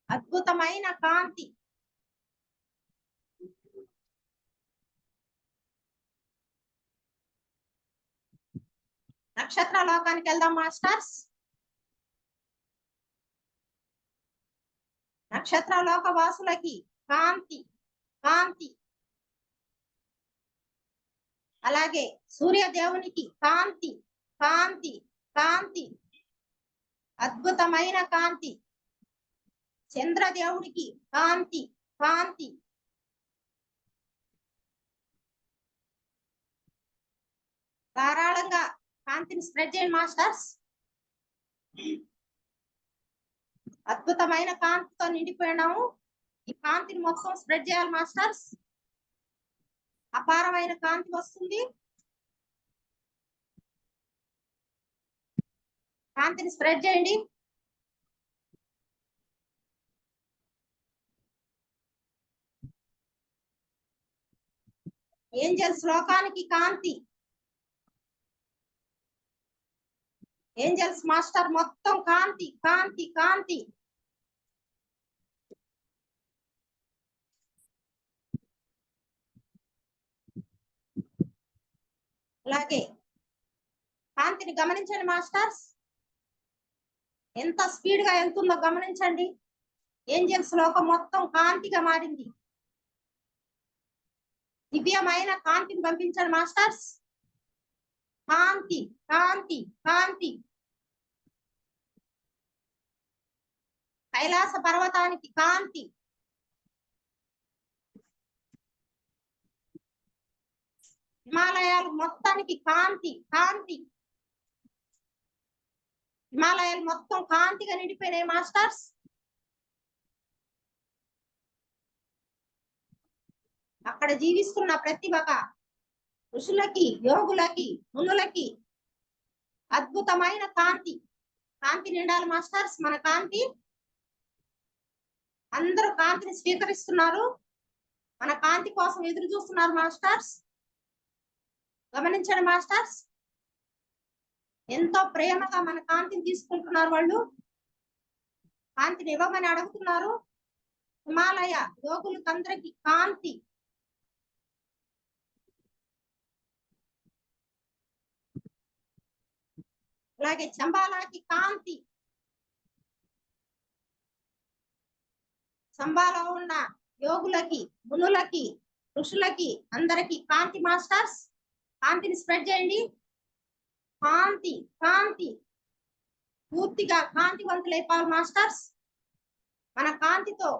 [SPEAKER 1] అద్భుతమైన కాంతి. నక్షత్ర లోకానికి వెళ్దాం మాస్టర్స్. నక్షత్ర లోక వాసులకి కాంతి కాంతి, అలాగే సూర్యదేవునికి కాంతి కాంతి కాంతి, అద్భుతమైన కాంతి. చంద్రదేవుడికి కాంతి కాంతి, ధారాళంగా కాంతిని స్ప్రెడ్ చేయండి మాస్టర్స్. అద్భుతమైన కాంతితో నిండిపోయినాము. ఈ కాంతిని మొత్తం స్ప్రెడ్ చేయాలి మాస్టర్స్. అపారమైన కాంతి వస్తుంది. కాంతిని స్ప్రెడ్ చేయండి. ఏంజల్స్ లోకానికి కాంతి. ఏంజల్స్ మాస్టర్ మొత్తం కాంతి కాంతి కాంతి. అలాగే కాంతిని గమనించండి మాస్టర్స్. ఎంత స్పీడ్ గా వెళ్తుందో గమనించండి. ఏంజల్స్ లోకం మొత్తం కాంతిగా మారింది. దివ్యమైన కాంతిని పంపించండి మాస్టర్స్. కాంతి కాంతి కాంతి. కైలాస పర్వతానికి కాంతి. హిమాలయాలు మొత్తానికి కాంతి కాంతి. హిమాలయాలు మొత్తం కాంతిగా నిండిపోయినాయి మాస్టర్స్. అక్కడ జీవిస్తున్న ప్రతి ఒక్క ఋషులకి, యోగులకి, మునులకి అద్భుతమైన కాంతి. కాంతి నిండాలి మాస్టర్స్. మన కాంతి, అందరూ కాంతిని స్వీకరిస్తున్నారు. మన కాంతి కోసం ఎదురు చూస్తున్నారు మాస్టర్స్. గమనించండి మాస్టర్స్, ఎంతో ప్రేమగా మన కాంతిని తీసుకుంటున్నారు. వాళ్ళు కాంతిని ఇవ్వమని అడుగుతున్నారు. హిమాలయ యోగులకందరికి కాంతి. అలాగే చంబాలాకి కాంతి. చంబాలో ఉన్న యోగులకి, మునులకి, ఋషులకి అందరికి కాంతి మాస్టర్స్. కాంతిని స్ప్రెడ్ చేయండి. కాంతి కాంతి. పూర్తిగా కాంతివంతులైపోవాలి మాస్టర్స్. మన కాంతితో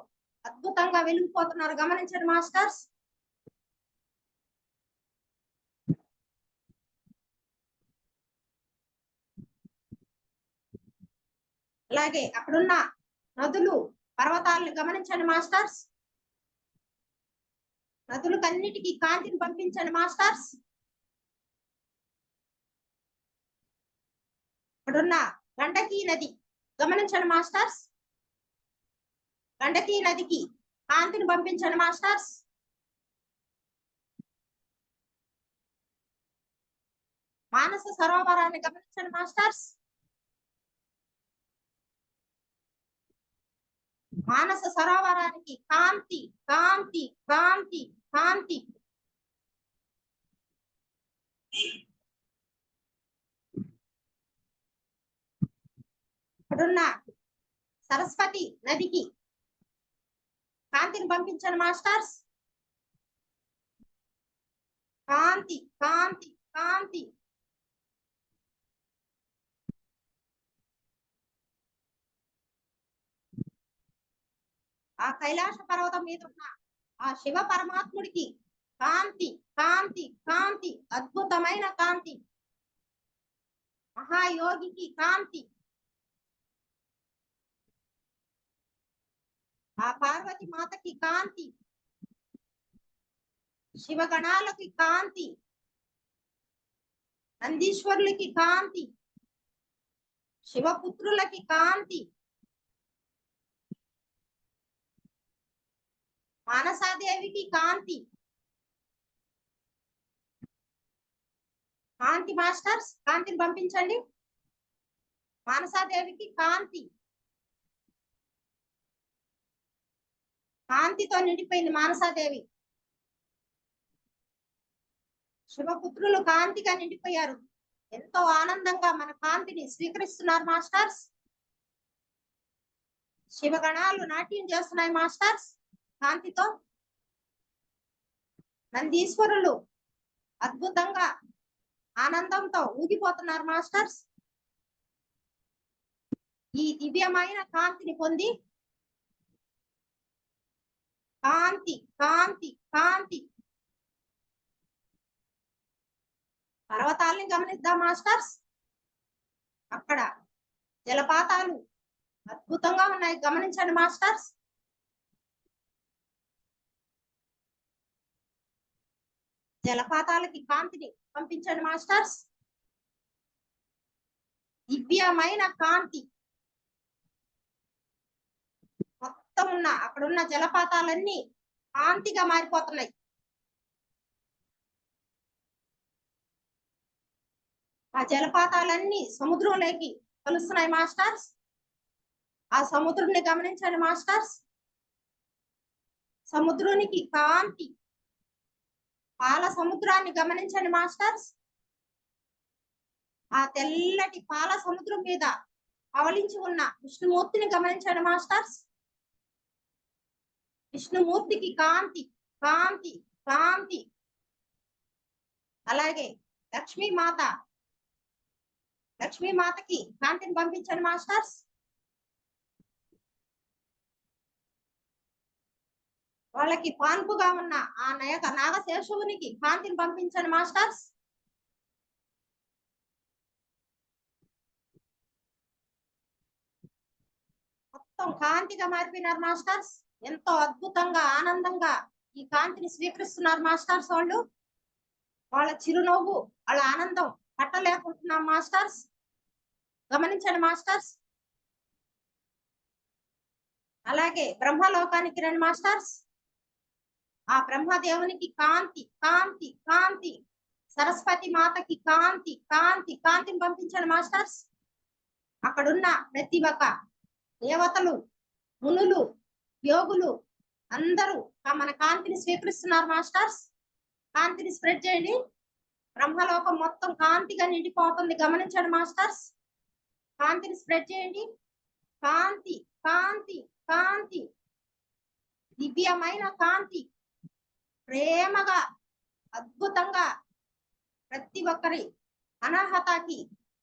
[SPEAKER 1] అద్భుతంగా వెలిగిపోతున్నారు. గమనించండి మాస్టర్స్. అలాగే అక్కడున్న నదులు, పర్వతాలను గమనించండి మాస్టర్స్. నదులకన్నిటికీ కాంతిని పంపించండి మాస్టర్స్. అక్కడున్న గండకీ నది గమనించండి మాస్టర్స్. గండకీ నదికి కాంతిని పంపించండి మాస్టర్స్. మానస సరోవరాన్ని గమనించండి మాస్టర్స్. మానస సరోవరానికి కాంతి కాంతి కాంతి కాంతి. ఇక్కడున్న సరస్వతి నదికి కాంతిని పంపించండి మాస్టర్స్. కాంతి కాంతి కాంతి. ఆ కైలాస పర్వతం మీద ఉన్న ఆ శివ పరమాత్ముడికి కాంతి కాంతి కాంతి. అద్భుతమైన కాంతి. మహాయోగికి కాంతి. ఆ పార్వతి మాతకి కాంతి. శివగణాలకి కాంతి. నందీశ్వరులకి కాంతి. శివపుత్రులకి కాంతి. మానసాదేవికి కాంతి. కాంతి మాస్టర్స్, కాంతిని పంపించండి. మానసాదేవికి కాంతి. కాంతితో నిండిపోయింది మానసాదేవి. శివపుత్రులు కాంతిగా నిండిపోయారు. ఎంతో ఆనందంగా మన కాంతిని స్వీకరిస్తున్నారు మాస్టర్స్. శివగణాలు నాట్యం చేస్తున్నాయి మాస్టర్స్ కాంతితో. నందీశ్వరులు అద్భుతంగా ఆనందంతో ఊగిపోతున్నారు మాస్టర్స్. ఈ దివ్యమైన కాంతిని పొంది కాంతి కాంతి కాంతి. పర్వతాలని గమనిద్దాం మాస్టర్స్. అక్కడ జలపాతాలు అద్భుతంగా ఉన్నాయి. గమనించండి మాస్టర్స్. జలపాతాలకి కాంతిని పంపించండి మాస్టర్స్. దివ్యమైన కాంతి మొత్తం ఉన్న అక్కడున్న జలపాతాలన్నీ కాంతిగా మారిపోతున్నాయి. ఆ జలపాతాలన్నీ సముద్రంలోకి కలుస్తున్నాయి మాస్టర్స్. ఆ సముద్రుని గమనించండి మాస్టర్స్. సముద్రునికి కాంతి. పాల సముద్రాన్ని గమనించండి మాస్టర్స్. ఆ తెల్లటి పాల సముద్రం మీద అవలించి ఉన్న విష్ణుమూర్తిని గమనించండి మాస్టర్స్. విష్ణుమూర్తికి కాంతి కాంతి కాంతి అలాగే లక్ష్మీమాత, లక్ష్మీమాతకి కాంతిని పంపించండి మాస్టర్స్. వాళ్ళకి పాన్పుగా ఉన్న ఆ నాగశేషవునికి కాంతిని పంపించండి మాస్టర్స్. మొత్తం కాంతిగా మారిపోయినారు మాస్టర్స్. ఎంతో అద్భుతంగా ఆనందంగా ఈ కాంతిని స్వీకరిస్తున్నారు మాస్టర్స్. వాళ్ళు వాళ్ళ చిరునవ్వు, వాళ్ళ ఆనందం పట్టలేకుంటున్నాం మాస్టర్స్. గమనించండి మాస్టర్స్. అలాగే బ్రహ్మలోకానికి రండి మాస్టర్స్. ఆ బ్రహ్మదేవునికి కాంతి కాంతి కాంతి, సరస్వతి మాతకి కాంతి కాంతి కాంతిని పంపించండి మాస్టర్స్. అక్కడున్న ప్రతి ఒక్క దేవతలు, మునులు, యోగులు అందరూ మన కాంతిని స్వీకరిస్తున్నారు మాస్టర్స్. కాంతిని స్ప్రెడ్ చేయండి. బ్రహ్మలోకం మొత్తం కాంతిగా నిండిపోతుంది. గమనించండి మాస్టర్స్. కాంతిని స్ప్రెడ్ చేయండి. కాంతి కాంతి కాంతి, దివ్యమైన కాంతి ప్రేమగా అద్భుతంగా ప్రతి ఒక్కరి అనాహతకి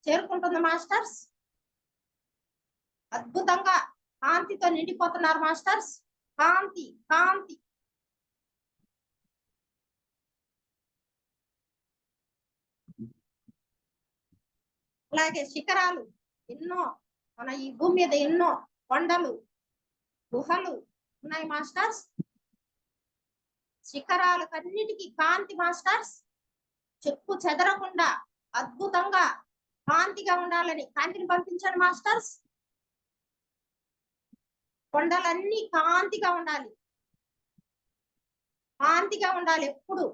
[SPEAKER 1] చేరుకుంటుంది మాస్టర్స్. అద్భుతంగా కాంతితో నిండిపోతున్నారు మాస్టర్స్. కాంతి కాంతి. అలాగే శిఖరాలు ఎన్నో, మన ఈ భూమి మీద ఎన్నో కొండలు, గుహలు ఉన్నాయి మాస్టర్స్. శిఖరాలకన్నిటికీ కాంతి మాస్టర్స్. చెక్కు చెదరకుండా అద్భుతంగా కాంతిగా ఉండాలని కాంతిని పంపించండి మాస్టర్స్. కొండలన్నీ కాంతిగా ఉండాలి, కాంతిగా ఉండాలి. ఎప్పుడు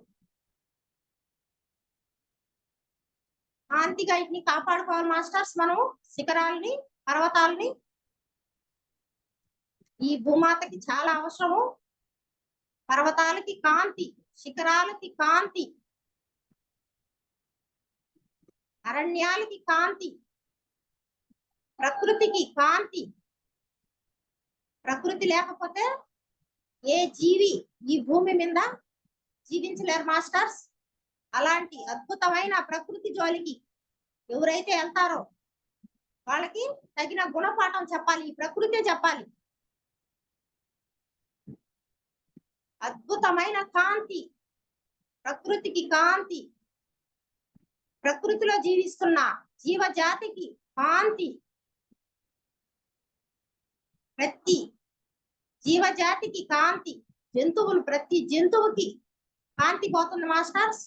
[SPEAKER 1] కాంతిగా వీటిని కాపాడుకోవాలి మాస్టర్స్. మనం శిఖరాలని, పర్వతాలని ఈ భూమాతకి చాలా అవసరము. పర్వతాలకి కాంతి, శిఖరాలకి కాంతి, అరణ్యాలకి కాంతి, ప్రకృతికి కాంతి. ప్రకృతి లేకపోతే ఏ జీవి ఈ భూమి మీద జీవించలేరు మాస్టర్స్. అలాంటి అద్భుతమైన ప్రకృతి జోలికి ఎవరైతే వెళ్తారో వాళ్ళకి తగిన గుణపాఠం చెప్పాలి, ఈ ప్రకృతే చెప్పాలి. అద్భుతమైన కాంతి, ప్రకృతికి కాంతి, ప్రకృతిలో జీవిస్తున్న జీవజాతికి కాంతి. ప్రతి జీవజాతికి కాంతి, జంతువులు ప్రతి జంతువుకి కాంతి పోతుంది మాస్టర్స్.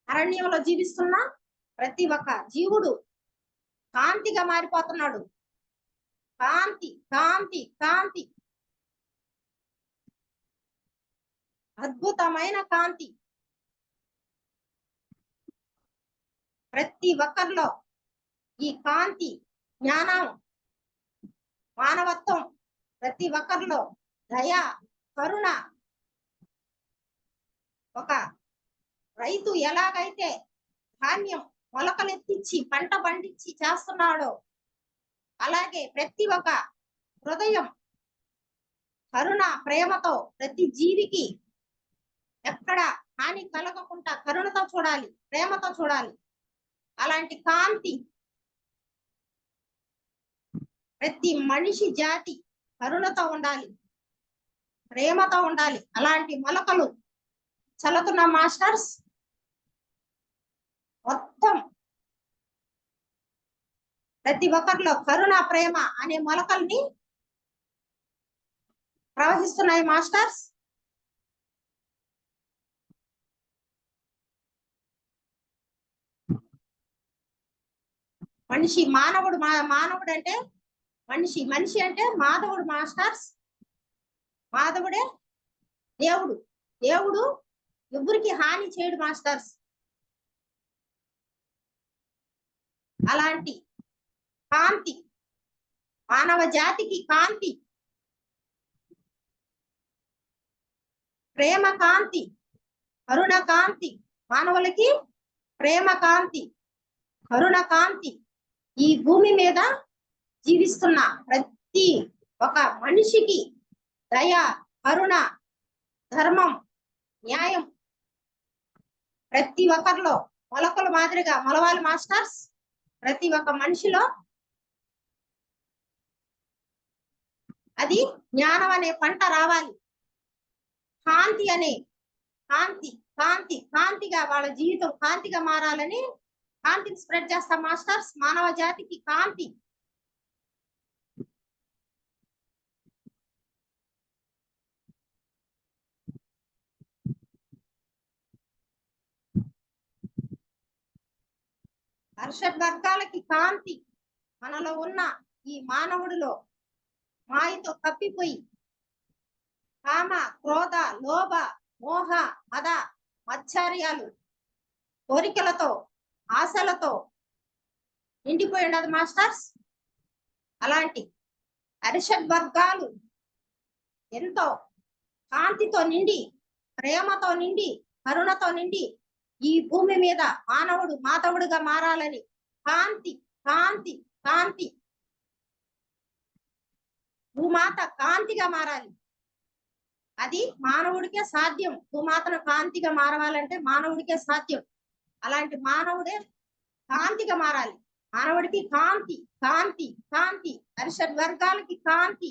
[SPEAKER 1] అరణ్యంలో జీవిస్తున్న ప్రతి ఒక్క జీవుడు కాంతిగా మారిపోతున్నాడు. కాంతి కాంతి కాంతి, అద్భుతమైన కాంతి ప్రతి ఒక్కరిలో. ఈ కాంతి, జ్ఞానం, మానవత్వం ప్రతి ఒక్కరిలో, దయ, కరుణ. ఒక రైతు ఎలాగైతే ధాన్యం మొలకలెత్తించి పంట పండించి చేస్తున్నాడో అలాగే ప్రతి ఒక్క హృదయం కరుణ, ప్రేమతో ప్రతి జీవికి ఎక్కడ హాని కలగకుండా కరుణతో చూడాలి, ప్రేమతో చూడాలి. అలాంటి కాంతి ప్రతి మనిషి జాతి కరుణతో ఉండాలి, ప్రేమతో ఉండాలి. అలాంటి మొలకలు చల్లుతున్న మాస్టర్స్. మొత్తం ప్రతి ఒక్కరిలో కరుణ, ప్రేమ అనే మొలకల్ని ప్రవహిస్తున్నాయి మాస్టర్స్. మనిషి మానవుడు, మానవుడు అంటే మనిషి, మనిషి అంటే మాధవుడు మాస్టర్స్. మాధవుడే దేవుడు. దేవుడు ఎవరికి హాని చేయడు మాస్టర్స్. అలాంటి కాంతి మానవ జాతికి కాంతి, ప్రేమ కాంతి, కరుణ కాంతి. మానవులకి ప్రేమ కాంతి, కరుణ కాంతి. ఈ భూమి మీద జీవిస్తున్న ప్రతి ఒక మనిషికి దయ, కరుణ, ధర్మం, న్యాయం ప్రతి ఒక్కరిలో మొలకల మాదిరిగా మొలవాలి మాస్టర్స్. ప్రతి ఒక్క మనిషిలో అది జ్ఞానం అనే పంట రావాలి. కాంతి అనే కాంతిగా వాళ్ళ జీవితం కాంతిగా మారాలని కాంతిని స్ప్రెడ్ చేస్తాం మాస్టర్స్. మానవ జాతికి కాంతి. అర్షడ్ వర్గాలకి కాంతి. మనలో ఉన్న ఈ మానవుడిలో మాయతో కప్పిపోయి కామ, క్రోధ, లోభ, మోహ, మద, మత్సర్యాలు, కోరికలతో, ఆశలతో నిండిపోయి ఉండదు మాస్టర్స్. అలాంటి అరిషడ్ వర్గాలు ఎంతో కాంతితో నిండి, ప్రేమతో నిండి, కరుణతో నిండి ఈ భూమి మీద మానవుడు మాధవుడుగా మారాలని కాంతి కాంతి కాంతి భూమాత కాంతిగా మారాలి. అది మానవుడికే సాధ్యం. భూమాతను కాంతిగా మారవాలంటే మానవుడికే సాధ్యం. అలాంటి మానవుడే కాంతిగా మారాలి. మానవుడికి కాంతి కాంతి కాంతి. అరిషడ్ వర్గాలకి కాంతి.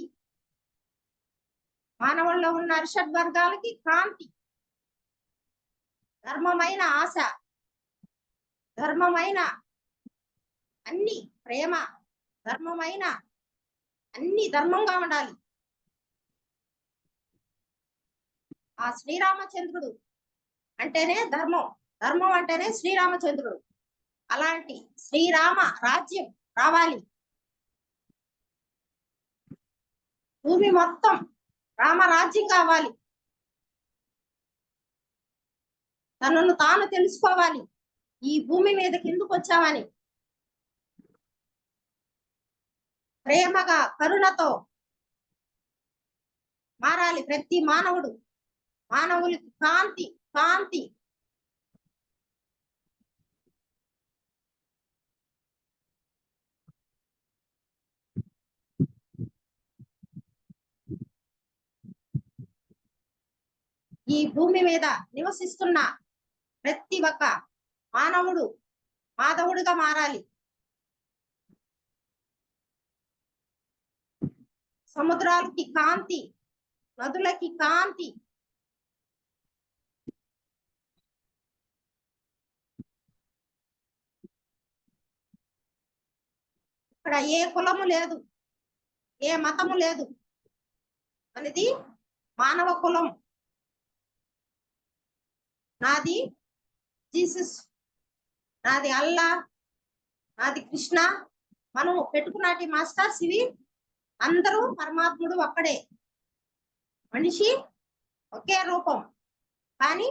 [SPEAKER 1] మానవుల్లో ఉన్న అరిషడ్ వర్గాలకి కాంతి. ధర్మమైన ఆశ, ధర్మమైన అన్ని ప్రేమ, ధర్మమైన అన్ని ధర్మంగా ఉండాలి. ఆ శ్రీరామచంద్రుడు అంటేనే ధర్మం, ధర్మం అంటేనే శ్రీరామచంద్రుడు. అలాంటి శ్రీరామ రాజ్యం రావాలి. భూమి మొత్తం రామరాజ్యం కావాలి. తనను తాను తెలుసుకోవాలి. ఈ భూమి మీదకి ఎందుకు వచ్చామని ప్రేమగా కరుణతో మారాలి ప్రతి మానవుడు. మానవులకి కాంతి కాంతి. ఈ భూమి మీద నివసిస్తున్న ప్రతి ఒక్క మానవుడు మాధవుడిగా మారాలి. సముద్రాలకి కాంతి, నదులకి కాంతి. ఇక్కడ ఏ కులము లేదు, ఏ మతము లేదు. అనేది మానవ కులం. నాది జీసస్, నాది అల్లా, నాది కృష్ణ. మనం పెట్టుకున్నటి మాస్టర్స్ ఇవి అందరూ పరమాత్ముడు ఒక్కడే. మనిషి ఒకే రూపం. కానీ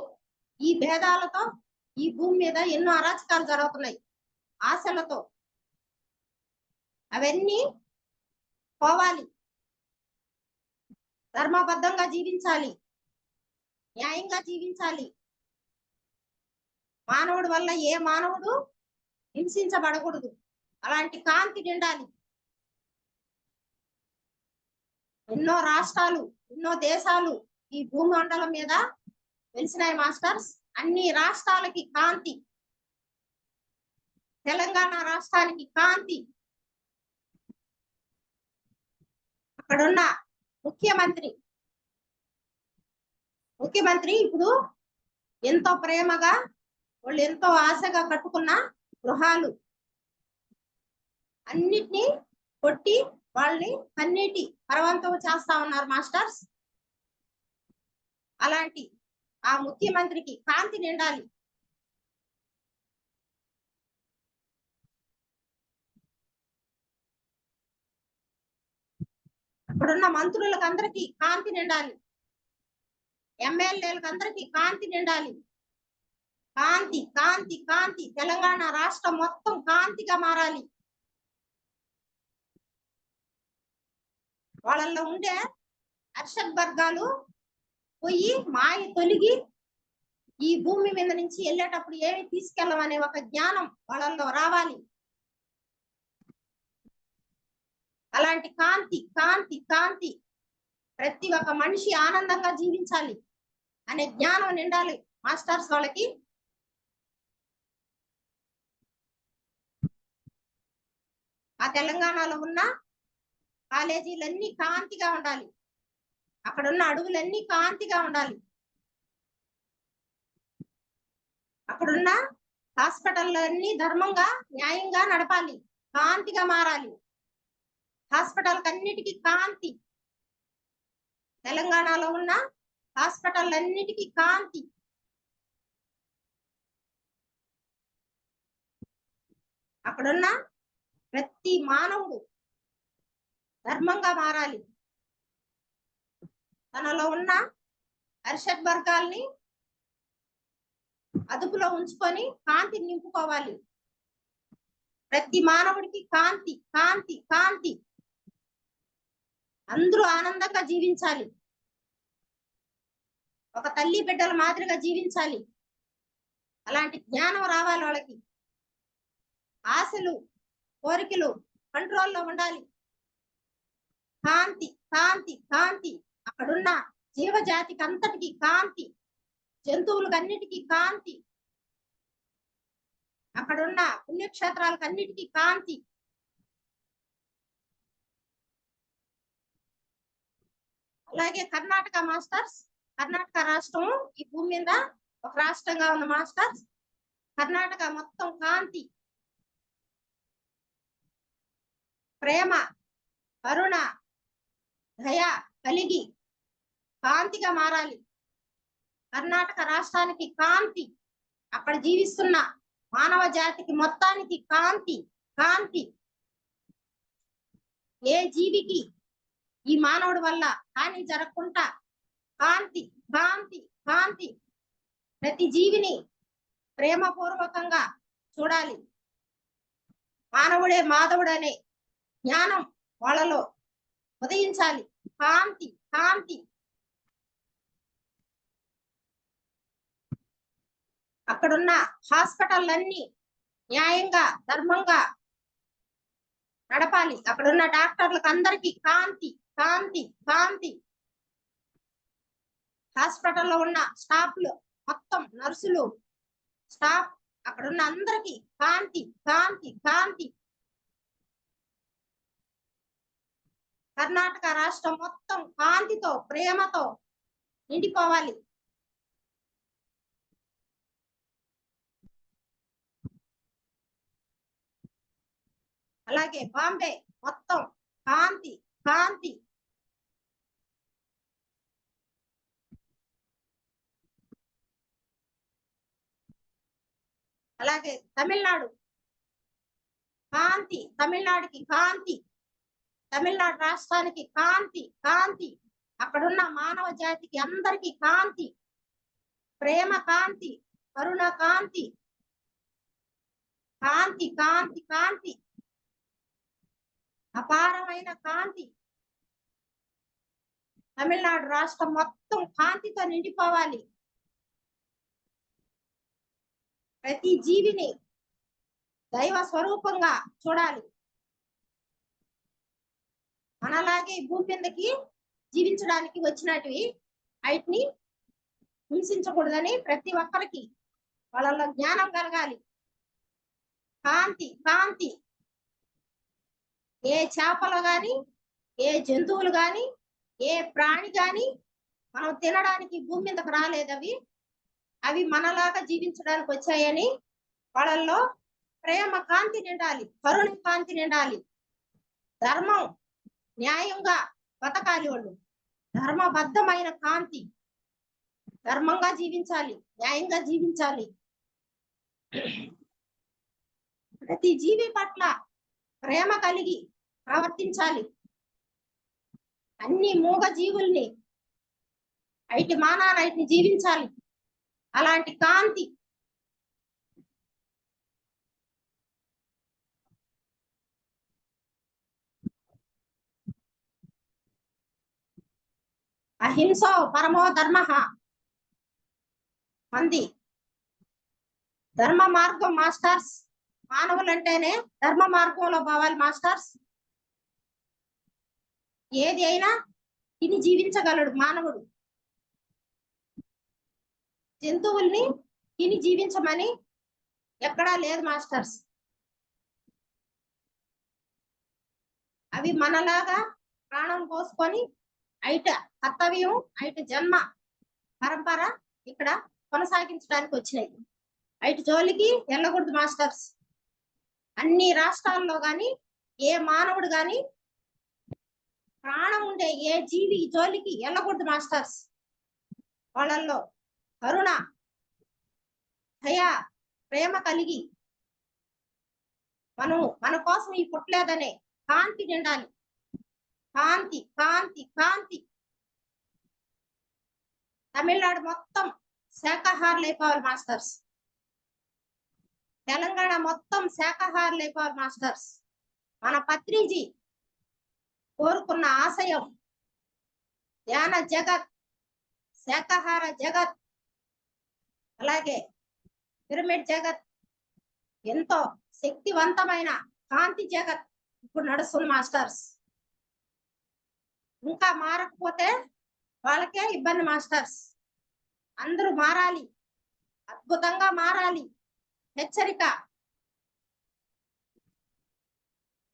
[SPEAKER 1] ఈ భేదాలతో ఈ భూమి మీద ఎన్నో అరాచకాలు జరుగుతున్నాయి. ఆశలతో అవన్నీ పోవాలి. ధర్మబద్ధంగా జీవించాలి, న్యాయంగా జీవించాలి. మానవుడి వల్ల ఏ మానవుడు హింసించబడకూడదు. అలాంటి కాంతి నిండాలి. ఎన్నో రాష్ట్రాలు, ఎన్నో దేశాలు ఈ భూమండలం మీద వెలిసినాయి మాస్టర్స్. అన్ని రాష్ట్రాలకి కాంతి. తెలంగాణ రాష్ట్రానికి కాంతి. అక్కడున్న ముఖ్యమంత్రి ఇప్పుడు ఎంతో ప్రేమగా వాళ్ళు ఎంతో ఆశగా కట్టుకున్న గృహాలు అన్నిటినీ కొట్టి వాళ్ళని కన్నీటి పరవంతం చేస్తా ఉన్నారు మాస్టర్స్. అలాంటి ఆ ముఖ్యమంత్రికి కాంతి నిండాలి. అక్కడున్న మంత్రులకు అందరికీ కాంతి నిండాలి. ఎమ్మెల్యేలకు అందరికీ కాంతి నిండాలి. కాంతి కాంతి కాంతి. తెలంగాణ రాష్ట్రం మొత్తం కాంతిగా మారాలి. వాళ్ళల్లో ఉండే అర్షడ్ వర్గాలు పోయి మాయ తొలిగి ఈ భూమి మీద నుంచి వెళ్ళేటప్పుడు ఏమి తీసుకెళ్ళమనే ఒక జ్ఞానం వాళ్ళల్లో రావాలి. అలాంటి కాంతి కాంతి కాంతి. ప్రతి ఒక్క మనిషి ఆనందంగా జీవించాలి అనే జ్ఞానం నిండాలి మాస్టర్స్ వాళ్ళకి. ఆ తెలంగాణలో ఉన్న కాలేజీలన్నీ కాంతిగా ఉండాలి, అక్కడున్న అడుగులన్నీ కాంతిగా ఉండాలి, అక్కడున్న హాస్పిటల్లన్నీ ధర్మంగా న్యాయంగా నడపాలి, కాంతిగా మారాలి. హాస్పిటల్ అన్నిటికీ కాంతి, తెలంగాణలో ఉన్న హాస్పిటల్ అన్నిటికీ కాంతి. అక్కడున్న ప్రతి మానవుడు ధర్మంగా మారాలి, తనలో ఉన్న అరిషడ్ వర్గాల్ని అదుపులో ఉంచుకొని కాంతి నింపుకోవాలి. ప్రతి మానవుడికి కాంతి కాంతి కాంతి, అందరూ ఆనందంగా జీవించాలి, ఒక తల్లి బిడ్డల మాదిరిగా జీవించాలి. అలాంటి జ్ఞానం రావాలి వాళ్ళకి. ఆశలు కోరికలు కంట్రోల్లో ఉండాలి. కాంతి కాంతి కాంతి, అక్కడున్న జీవజాతికి అంతటికి కాంతి, జంతువులకు అన్నిటికీ కాంతి, అక్కడున్న పుణ్యక్షేత్రాలకు అన్నిటికీ కాంతి. అలాగే కర్ణాటక మాస్టర్స్, కర్ణాటక రాష్ట్రం ఈ భూమి మీద ఒక రాష్ట్రంగా ఉన్న మాస్టర్స్, కర్ణాటక మొత్తం కాంతి, ప్రేమ, కరుణ, దయ కలిగి కాంతిగా మారాలి. కర్ణాటక రాష్ట్రానికి కాంతి, అక్కడ జీవిస్తున్న మానవ జాతికి మొత్తానికి కాంతి కాంతి. ఏ జీవికి ఈ మానవుడి వల్ల హాని జరగకుండా కాంతి కాంతి కాంతి. ప్రతి జీవిని ప్రేమపూర్వకంగా చూడాలి. మానవుడే మాధవుడనే జ్ఞానం వాళ్ళలో ఉదయించాలి. కాంతి కాంతి. అక్కడున్న హాస్పిటల్లన్నీ న్యాయంగా ధర్మంగా నడపాలి. అక్కడున్న డాక్టర్లకు అందరికీ కాంతి కాంతి కాంతి. హాస్పిటల్లో ఉన్న స్టాఫ్లు మొత్తం, నర్సులు, స్టాఫ్, అక్కడున్న అందరికీ కాంతి కాంతి కాంతి. కర్ణాటక రాష్ట్రం మొత్తం కాంతితో ప్రేమతో నిండిపోవాలి. అలాగే బాంబే మొత్తం కాంతి కాంతి. అలాగే తమిళనాడు కాంతి, తమిళనాడుకి కాంతి, తమిళనాడు రాష్ట్రానికి కాంతి కాంతి. అక్కడున్న మానవ జాతికి అందరికీ కాంతి, ప్రేమ కాంతి, కరుణ కాంతి, కాంతి కాంతి కాంతి, అపారమైన కాంతి. తమిళనాడు రాష్ట్రం మొత్తం కాంతితో నిండిపోవాలి. ప్రతి జీవిని దైవ స్వరూపంగా చూడాలి. మనలాగే భూమి మీదకి జీవించడానికి వచ్చినటివి, వాటిని హింసించకూడదని ప్రతి ఒక్కరికి వాళ్ళలో జ్ఞానం కలగాలి. కాంతి కాంతి. ఏ చేపలు గాని, ఏ జంతువులు గాని, ఏ ప్రాణి గాని మనం తినడానికి భూమి మీదకు రాలేదు. అవి మనలాగా జీవించడానికి వచ్చాయని వాళ్ళల్లో ప్రేమ కాంతి నిండాలి, కరుణ కాంతి నిండాలి. ధర్మం న్యాయంగా బతకాలి. వాళ్ళు ధర్మబద్ధమైన కాంతి, ధర్మంగా జీవించాలి, న్యాయంగా జీవించాలి. ప్రతి జీవి పట్ల ప్రేమ కలిగి ప్రవర్తించాలి. అన్ని మూగ జీవుల్ని ఐటి మానాన ఐటిని జీవించాలి. అలాంటి కాంతి. అహింసో పరమో ధర్మ. మంది ధర్మ మార్గం మాస్టర్స్. మానవులంటేనే ధర్మ మార్గంలో పోవాలి మాస్టర్స్. ఏది అయినా తిని జీవించగలడు మానవుడు. జంతువుల్ని తిని జీవించమని ఎక్కడా లేదు మాస్టర్స్. అవి మనలాగా ప్రాణం పోసుకొని అయిట కర్తవ్యం అయిట జన్మ పరంపర ఇక్కడ కొనసాగించడానికి వచ్చినాయి. అయిట జోలికి వెళ్ళకూడదు మాస్టర్స్. అన్ని రాష్ట్రాల్లో గాని ఏ మానవుడు గాని ప్రాణం ఉండే ఏ జీవి జోలికి వెళ్ళకూడదు మాస్టర్స్. వాళ్ళల్లో కరుణ, దయ, ప్రేమ కలిగి మన కోసం ఈ పుట్టలేదనే కాంతి నిండాలి. కాంతి కాంతి కాంతి. తమిళనాడు మొత్తం శాకాహారులు అయిపోవాలి మాస్టర్స్. తెలంగాణ మొత్తం శాకాహారులు అయిపోవాలి మాస్టర్స్. మన పత్రిజీ కోరుకున్న ఆశయం ధ్యాన జగత్, శాకాహార జగత్, అలాగే పిరమిడ్ జగత్, ఎంతో శక్తివంతమైన కాంతి జగత్ ఇప్పుడు నడుస్తుంది మాస్టర్స్. ఇంకా మారకపోతే వాళ్ళకే ఇబ్బంది మాస్టర్స్. అందరూ మారాలి, అద్భుతంగా మారాలి. హెచ్చరిక,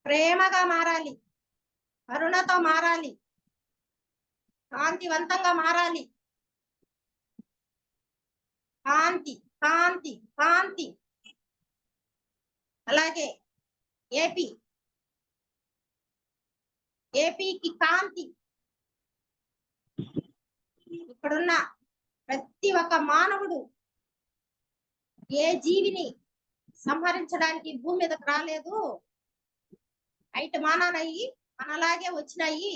[SPEAKER 1] ప్రేమగా మారాలి, కరుణతో మారాలి, కాంతివంతంగా మారాలి. కాంతి కాంతి కాంతి. అలాగే ఏపీకి కాంతి. ఇక్కడున్న ప్రతి ఒక్క మానవుడు ఏ జీవిని సంహరించడానికి భూమి మీదకి రాలేదు, అయితే మాననయ్యి మనలాగే వచ్చినాయి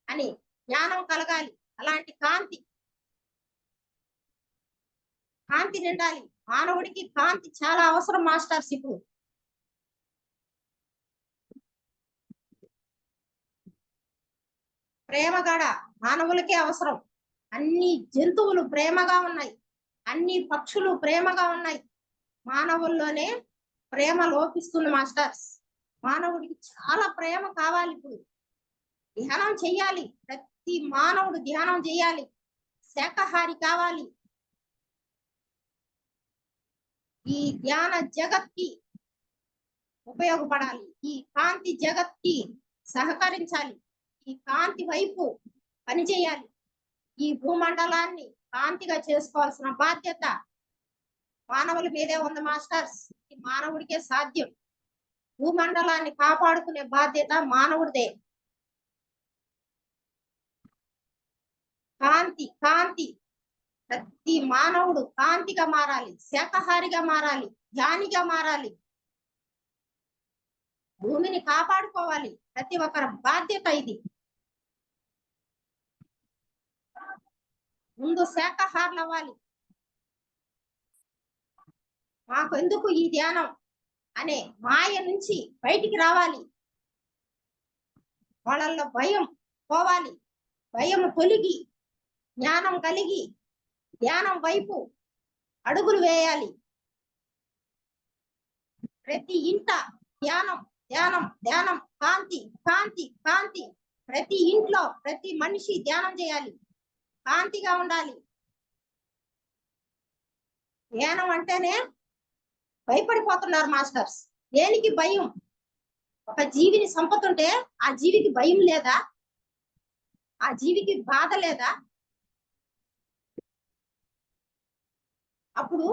[SPEAKER 1] అని జ్ఞానం కలగాలి. అలాంటి కాంతి నిండాలి. మానవుడికి కాంతి చాలా అవసరం మాస్టర్స్. ఇప్పుడు ప్రేమ గడ మానవులకే అవసరం. అన్ని జంతువులు ప్రేమగా ఉన్నాయి, అన్ని పక్షులు ప్రేమగా ఉన్నాయి. మానవుల్లోనే ప్రేమ లోపిస్తుంది మాస్టర్స్. మానవుడికి చాలా ప్రేమ కావాలి. ఇప్పుడు ధ్యానం చెయ్యాలి, ప్రతి మానవుడు ధ్యానం చేయాలి. శాకాహారి కావాలి. ఈ ధ్యాన జగత్కి ఉపయోగపడాలి. ఈ కాంతి జగత్కి సహకరించాలి. ఈ కాంతి వైపు పనిచేయాలి. ఈ భూమండలాన్ని కాంతిగా చేసుకోవాల్సిన బాధ్యత మానవుల మీదే ఉంది మాస్టర్స్. ఈ మానవుడికే సాధ్యం. భూమండలాన్ని కాపాడుకునే బాధ్యత మానవుడిదే. కాంతి కాంతి. ప్రతి మానవుడు కాంతిగా మారాలి, శాకాహారిగా మారాలి, ధ్యానిగా మారాలి. భూమిని కాపాడుకోవాలి. ప్రతి ఒక్కరి బాధ్యత ఇది. ముందు శాకాహారులు అవ్వాలి. మాకు ఎందుకు ఈ ధ్యానం అనే మాయ నుంచి బయటికి రావాలి. వాళ్ళల్లో భయం పోవాలి. భయం తొలగి జ్ఞానం కలిగి ధ్యానం వైపు అడుగులు వేయాలి. ప్రతి ఇంట ధ్యానం ధ్యానం ధ్యానం. కాంతి కాంతి కాంతి. ప్రతి ఇంట్లో ప్రతి మనిషి ధ్యానం చేయాలి, కాంతిగా ఉండాలి. ధ్యానం అంటేనే భయపడిపోతున్నారు మాస్టర్స్. దేనికి భయం? ఒక జీవిని చంపుతుంటే ఆ జీవికి భయం లేదా? ఆ జీవికి బాధ లేదా? అప్పుడు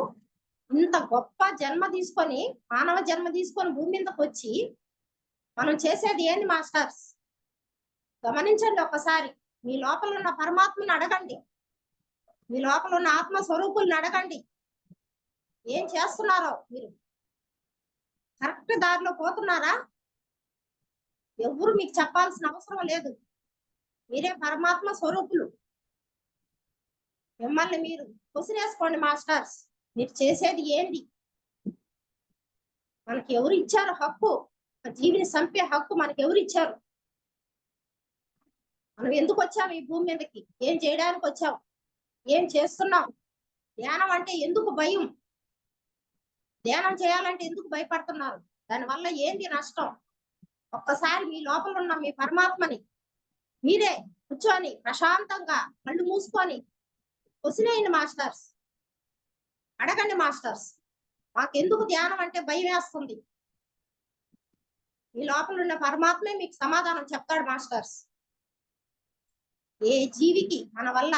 [SPEAKER 1] ఇంత గొప్ప జన్మ తీసుకొని, మానవ జన్మ తీసుకొని భూమి మీదకి వచ్చి మనం చేసేది ఏంది మాస్టర్స్? గమనించండి ఒక్కసారి. మీ లోపల ఉన్న పరమాత్మను అడగండి, మీ లోపల ఉన్న ఆత్మ స్వరూపుల్ని అడగండి. ఏం చేస్తున్నారో మీరు? కరెక్ట్ దారిలో పోతున్నారా? ఎవరు మీకు చెప్పాల్సిన అవసరం లేదు. మీరే పరమాత్మ స్వరూపులు. మిమ్మల్ని మీరు కుసిరేసుకోండి మాస్టర్స్. మీరు చేసేది ఏంది? మనకి ఎవరు ఇచ్చారు హక్కు? జీవిని చంపే హక్కు మనకి ఎవరు ఇచ్చారు? మనం ఎందుకు వచ్చాము ఈ భూమి మీదకి? ఏం చేయడానికి వచ్చాం? ఏం చేస్తున్నాం? ధ్యానం అంటే ఎందుకు భయం? ధ్యానం చేయాలంటే ఎందుకు భయపడుతున్నారు? దానివల్ల ఏంది నష్టం? ఒక్కసారి మీ లోపల ఉన్న మీ పరమాత్మని మీరే కూర్చొని ప్రశాంతంగా కళ్ళు మూసుకొని వసినేయండి మాస్టర్స్. అడగండి మాస్టర్స్, మాకెందుకు ధ్యానం అంటే భయం వేస్తుంది? ఈ లోపల ఉన్న పరమాత్మే మీకు సమాధానం చెప్తాడు మాస్టర్స్. ఏ జీవికి మన వల్ల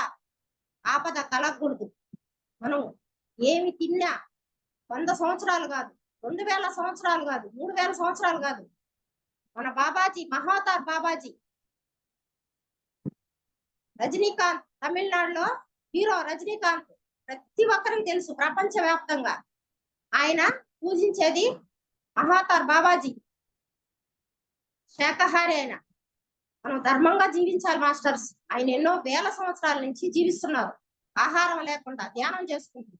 [SPEAKER 1] ఆపద కలగకూడదు. మనం ఏమి తిన్నా 100 సంవత్సరాలు కాదు, 2000 సంవత్సరాలు కాదు, 3000 సంవత్సరాలు కాదు. మన బాబాజీ, మహావతార్ బాబాజీ, రజనీకాంత్, తమిళనాడులో హీరో రజనీకాంత్ ప్రతి ఒక్కరికి తెలుసు ప్రపంచవ్యాప్తంగా. ఆయన పూజించేది మహావతార్ బాబాజీ, శాకాహారి. ఆయన మనం ధర్మంగా జీవించాలి మాస్టర్స్. ఆయన ఎన్నో వేల సంవత్సరాల నుంచి జీవిస్తున్నారు ఆహారం లేకుండా, ధ్యానం చేసుకుంటూ,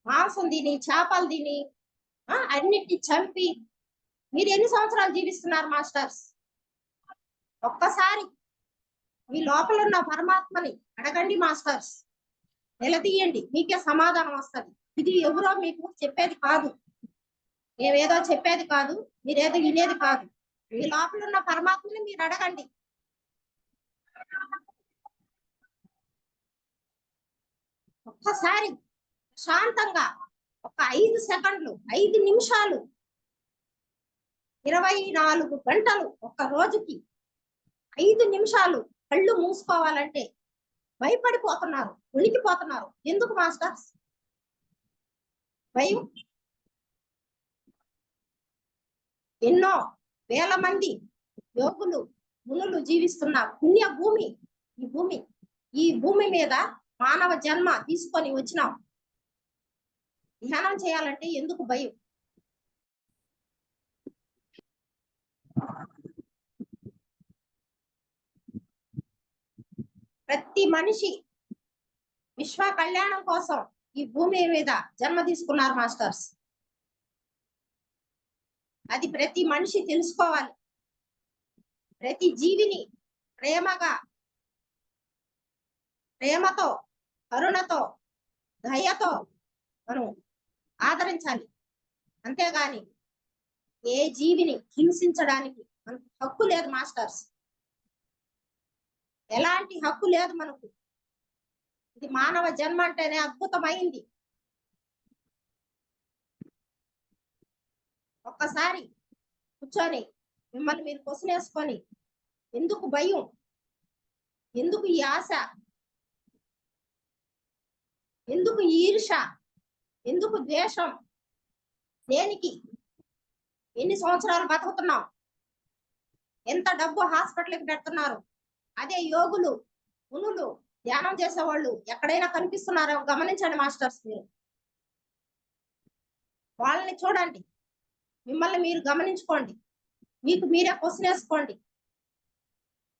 [SPEAKER 1] మాంసం తిని, చేపలు తిని, అన్నిటిని చంపి. మీరు ఎన్ని సంవత్సరాలు జీవిస్తున్నారు మాస్టర్స్? ఒక్కసారి మీ లోపల ఉన్న పరమాత్మని అడగండి మాస్టర్స్, నిలదీయండి, మీకే సమాధానం వస్తుంది. ఇది ఎవరో మీకు చెప్పేది కాదు, మేమేదో చెప్పేది కాదు, మీరేదో వినేది కాదు. మీ లోపల ఉన్న పరమాత్మని మీరు అడగండి. ఒక్కసారి శాంతంగా ఒక 5 సెకండ్లు, 5 నిమిషాలు, 24 గంటలు, ఒక రోజుకి 5 నిమిషాలు కళ్ళు మూసుకోవాలంటే భయపడిపోతున్నారు, ఉనికిపోతున్నారు. ఎందుకు మాస్టర్స్? భయం. ఎన్నో వేల మంది యోగులు, మునులు జీవిస్తున్న పుణ్య భూమి ఈ భూమి. ఈ భూమి మీద మానవ జన్మ తీసుకొని వచ్చినాం. ధ్యానం చేయాలంటే ఎందుకు భయం? ప్రతి మనిషి విశ్వ కళ్యాణం కోసం ఈ భూమి మీద జన్మ తీసుకున్నారు మాస్టర్స్. అది ప్రతి మనిషి తెలుసుకోవాలి. ప్రతి జీవిని ప్రేమతో, కరుణతో, దయతో మనం ఆదరించాలి. అంతేగాని ఏ జీవిని హింసించడానికి మనకు హక్కు లేదు మాస్టర్స్. ఎలాంటి హక్కు లేదు మనకు. ఇది మానవ జన్మ అంటేనే అద్భుతమైంది. ఒక్కసారి కూర్చొని మిమ్మల్ని మీరు క్వశ్చన్ వేసుకొని, ఎందుకు భయం, ఎందుకు ఈ ఆశ, ఎందుకు ఈర్ష, ఎందుకు ద్వేషం, దేనికి? ఎన్ని సంవత్సరాలు బతుకుతున్నాం? ఎంత డబ్బు హాస్పిటల్కి పెడుతున్నారు? అదే యోగులు, మునులు, ధ్యానం చేసేవాళ్ళు ఎక్కడైనా కనిపిస్తున్నారో గమనించండి మాస్టర్స్. మీరు వాళ్ళని చూడండి, మిమ్మల్ని మీరు గమనించుకోండి, మీకు మీరే క్వశ్చన్ వేసుకోండి.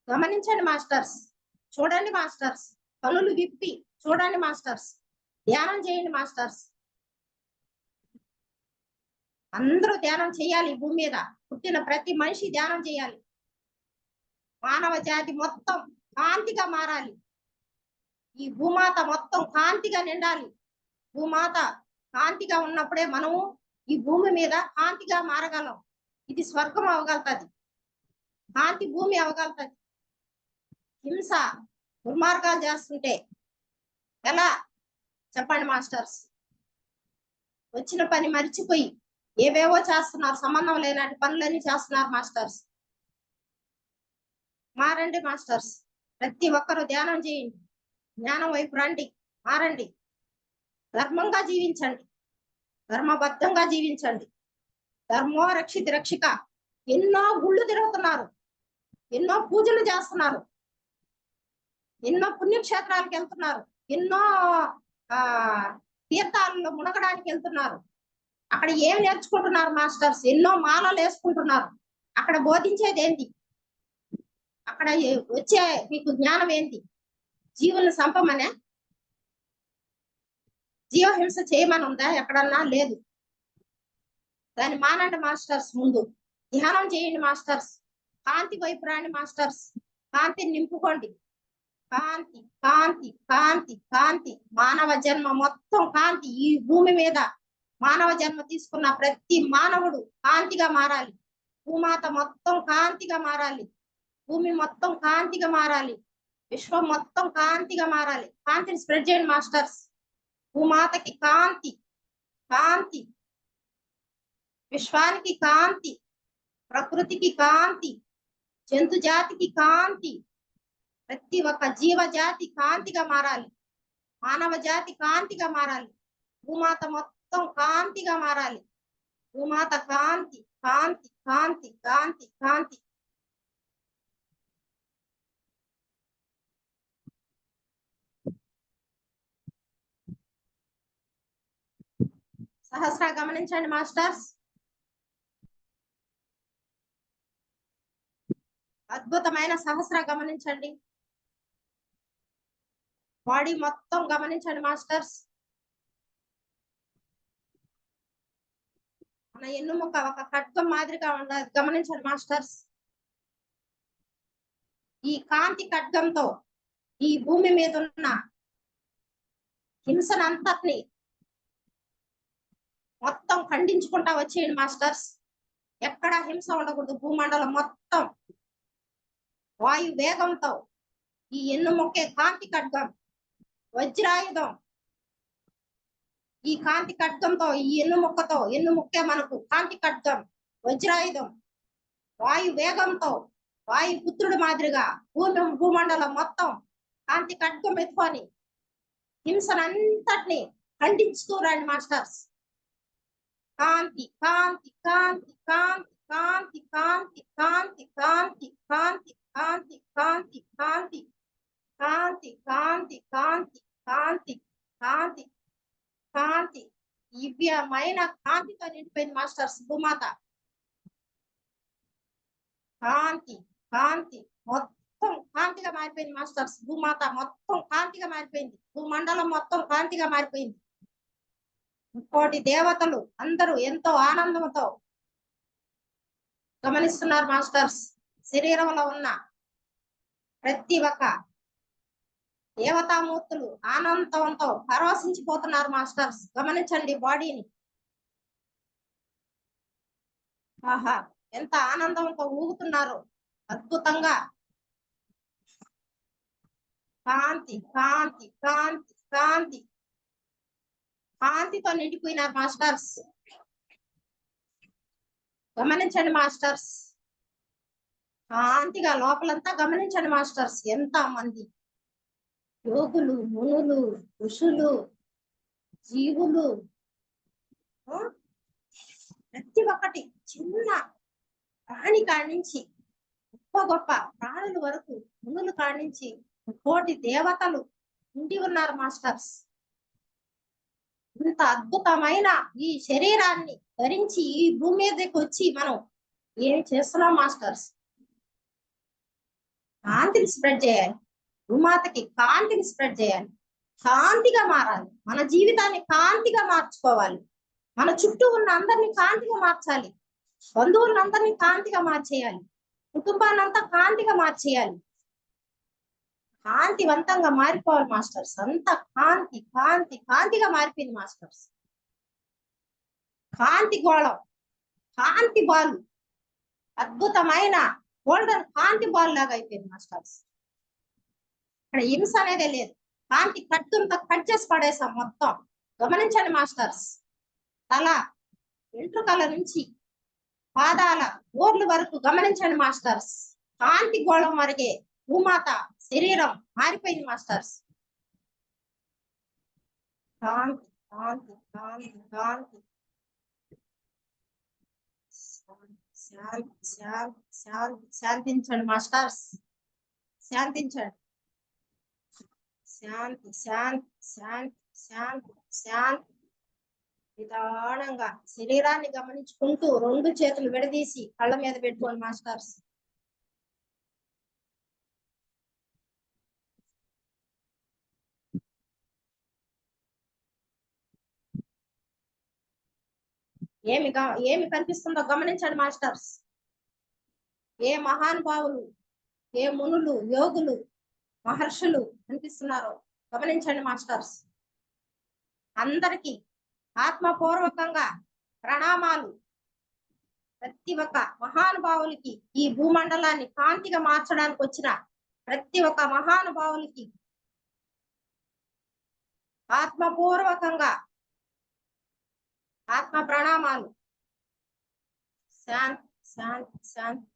[SPEAKER 1] గమనించండి మాస్టర్స్, చూడండి మాస్టర్స్, కనులు విప్పి చూడండి మాస్టర్స్, ధ్యానం చేయండి మాస్టర్స్. అందరూ ధ్యానం చేయాలి. భూమి మీద పుట్టిన ప్రతి మనిషి ధ్యానం చేయాలి. మానవ జాతి మొత్తం కాంతిగా మారాలి. ఈ భూమాత మొత్తం కాంతిగా నిండాలి. భూమాత కాంతిగా ఉన్నప్పుడే మనము ఈ భూమి మీద కాంతిగా మారగలం. ఇది స్వర్గం అవగలుగుతుంది, కాంతి భూమి అవగలుగుతుంది. హింస, దుర్మార్గాలు చేస్తుంటే ఎలా చెప్పండి మాస్టర్స్? వచ్చిన పని మర్చిపోయి ఏవేవో చేస్తున్నారు, సంబంధం లేనటి పనులన్నీ చేస్తున్నారు మాస్టర్స్. మారండి మాస్టర్స్, ప్రతి ఒక్కరూ ధ్యానం చేయండి, జ్ఞానం వైపు రండి, మారండి, ధర్మంగా జీవించండి, ధర్మబద్ధంగా జీవించండి. ధర్మో రక్షిత రక్షిక. ఎన్నో గుళ్ళు తిరుగుతున్నారు, ఎన్నో పూజలు చేస్తున్నారు, ఎన్నో పుణ్యక్షేత్రాలకు వెళ్తున్నారు, ఎన్నో తీర్థాలలో మునగడానికి వెళ్తున్నారు. అక్కడ ఏం నేర్చుకుంటున్నారు మాస్టర్స్? ఎన్నో మాలలు వేసుకుంటున్నారు. అక్కడ బోధించేది ఏంటి? అక్కడ వచ్చే మీకు జ్ఞానం ఏంటి? జీవులను చంపమనే, జీవహింస చేయమని ఉందా? ఎక్కడన్నా లేదు. దాన్ని మానండి మాస్టర్స్. ముందు ధ్యానం చేయండి మాస్టర్స్, కాంతి వైపు రాండి మాస్టర్స్, కాంతిని నింపుకోండి. కాంతి, కాంతి, కాంతి, కాంతి. మానవ జన్మ మొత్తం కాంతి. ఈ భూమి మీద మానవ జన్మ తీసుకున్న ప్రతి మానవుడు కాంతిగా మారాలి. భూమాత మొత్తం కాంతిగా మారాలి. భూమి మొత్తం కాంతిగా మారాలి. విశ్వం మొత్తం కాంతిగా మారాలి. కాంతిని స్ప్రెడ్ చేయండి మాస్టర్స్. భూమాతకి కాంతి, కాంతి, విశ్వానికి కాంతి, ప్రకృతికి కాంతి, జంతు జాతికి కాంతి, ప్రతి ఒక్క జీవజాతి కాంతిగా మారాలి, మానవ జాతి కాంతిగా మారాలి, భూమాత మొత్తం కాంతిగా మారాలి. భూమాత కాంతి కాంతి కాంతి కాంతి కాంతి. సహస్ర గమనించండి మాస్టర్స్. అద్భుతమైన సహస్ర గమనించండి. బాడీ మొత్తం గమనించండి మాస్టర్స్. మన ఎన్నుముక ఒక ఖడ్గం మాదిరిగా ఉన్నది, గమనించండి మాస్టర్స్. ఈ కాంతి ఖడ్గంతో ఈ భూమి మీద ఉన్న హింసనంతటిని మొత్తం ఖండించుకుంటా వచ్చేయండి మాస్టర్స్. ఎక్కడ హింస ఉండకూడదు. భూమండలం మొత్తం వాయు వేగంతో ఈ ఎన్నుముక్కే కాంతి ఖడ్గం, వజ్రాయుధం. ఈ కాంతి ఖడ్గంతో, ఈ ఎన్నుముక్కే మనకు కాంతి ఖడ్గం, వజ్రాయుధం. వాయు వేగంతో, వాయు పుత్రుడు మాదిరిగా భూమండలం మొత్తం కాంతి ఖడ్గం ఎత్తుకొని హింసనంతటిని ఖండించుతూ రండి మాస్టర్స్. కాంతి కాంతి కాంతి కాంతి కాంతి కాంతి కాంతి కాంతి కాంతి కాంతి కాంతి కాంతి కాంతి కాంతి కాంతి కాంతి కాంతి కాంతి. దివ్యమైన కాంతితో నిండిపోయింది మాస్టర్స్ భూమాత. కాంతి కాంతి మొత్తం కాంతిగా మారిపోయింది మాస్టర్స్. భూమాత మొత్తం కాంతిగా మారిపోయింది. భూమండలం మొత్తం కాంతిగా మారిపోయింది. కోటి దేవతలు అందరూ ఎంతో ఆనందంతో గమనిస్తున్నారు మాస్టర్స్. శరీరంలో ఉన్న ప్రతి ఒక్క దేవతామూర్తులు ఆనందంతో పరవశించిపోతున్నారు మాస్టర్స్. గమనించండి బాడీని. ఆహా, ఎంత ఆనందంతో ఊగుతున్నారు అద్భుతంగా. కాంతి కాంతి కాంతి కాంతి కాంతితో నిండిపోయినారు మాస్టర్స్. గమనించండి మాస్టర్స్. కాంతిగా లోపలంతా గమనించండి మాస్టర్స్. ఎంత మంది యోగులు, మునులు, ఋషులు, జీవులు, ప్రతి ఒక్కటి చిన్న ప్రాణి కాడి నుంచి గొప్ప గొప్ప ప్రాణుల వరకు, మునుల కాడి నుంచి కోటి దేవతలు ఉండి ఉన్నారు మాస్టర్స్. ఇంత అద్భుతమైన ఈ శరీరాన్ని ధరించి ఈ భూమి మీదకి వచ్చి మనం ఏం చేస్తున్నాం మాస్టర్స్? కాంతిని స్ప్రెడ్ చేయాలి. భూమాతకి కాంతిని స్ప్రెడ్ చేయాలి. కాంతిగా మారాలి. మన జీవితాన్ని కాంతిగా మార్చుకోవాలి. మన చుట్టూ ఉన్న అందరినీ కాంతిగా మార్చాలి. బంధువులందరినీ కాంతిగా మార్చేయాలి. కుటుంబాన్నంతా కాంతిగా మార్చేయాలి. కాంతివంతంగా మారిపోవాలి మాస్టర్స్. అంతా కాంతి కాంతి కాంతిగా మారిపోయింది మాస్టర్స్. కాంతి గోళం, కాంతి బాలు, అద్భుతమైన గోల్డెన్ కాంతి బాల్ లాగా అయిపోయింది మాస్టర్స్. ఇక్కడ హింస అనేదే లేదు. కాంతి కట్టుతో కట్ చేసి పడేసాం మొత్తం. గమనించండి మాస్టర్స్. తల వెంట్రుకల నుంచి పాదాల గోర్ల వరకు గమనించండి మాస్టర్స్. కాంతి గోళం వరకే భూమాత శరీరం మారిపోయింది మాస్టర్స్. కాంతి కాంతి కాంతి కాంతి. శాంతి శాంతి శాంతి. శాంతించండి మాస్టర్స్. శాంతించండి. శాంతి శాంతి శాంతి శాంతి శాంతి. నిదానంగా శరీరాన్ని గమనించుకుంటూ రెండు చేతులు విడదీసి కళ్ళ మీద పెట్టుకోండి మాస్టర్స్. ఏమి కనిపిస్తుందో గమనించండి మాస్టర్స్. ఏ మహానుభావులు, ఏ మునులు, యోగులు, మహర్షులు కనిపిస్తున్నారో గమనించండి మాస్టర్స్. అందరికీ ఆత్మపూర్వకంగా ప్రణామాలు. ప్రతి ఒక్క మహానుభావులకి, ఈ భూమండలాన్ని కాంతిగా మార్చడానికి వచ్చిన ప్రతి ఒక్క మహానుభావులకి ఆత్మపూర్వకంగా ఆత్మ ప్రణామాలు. శాంతి శాంతి శాంతి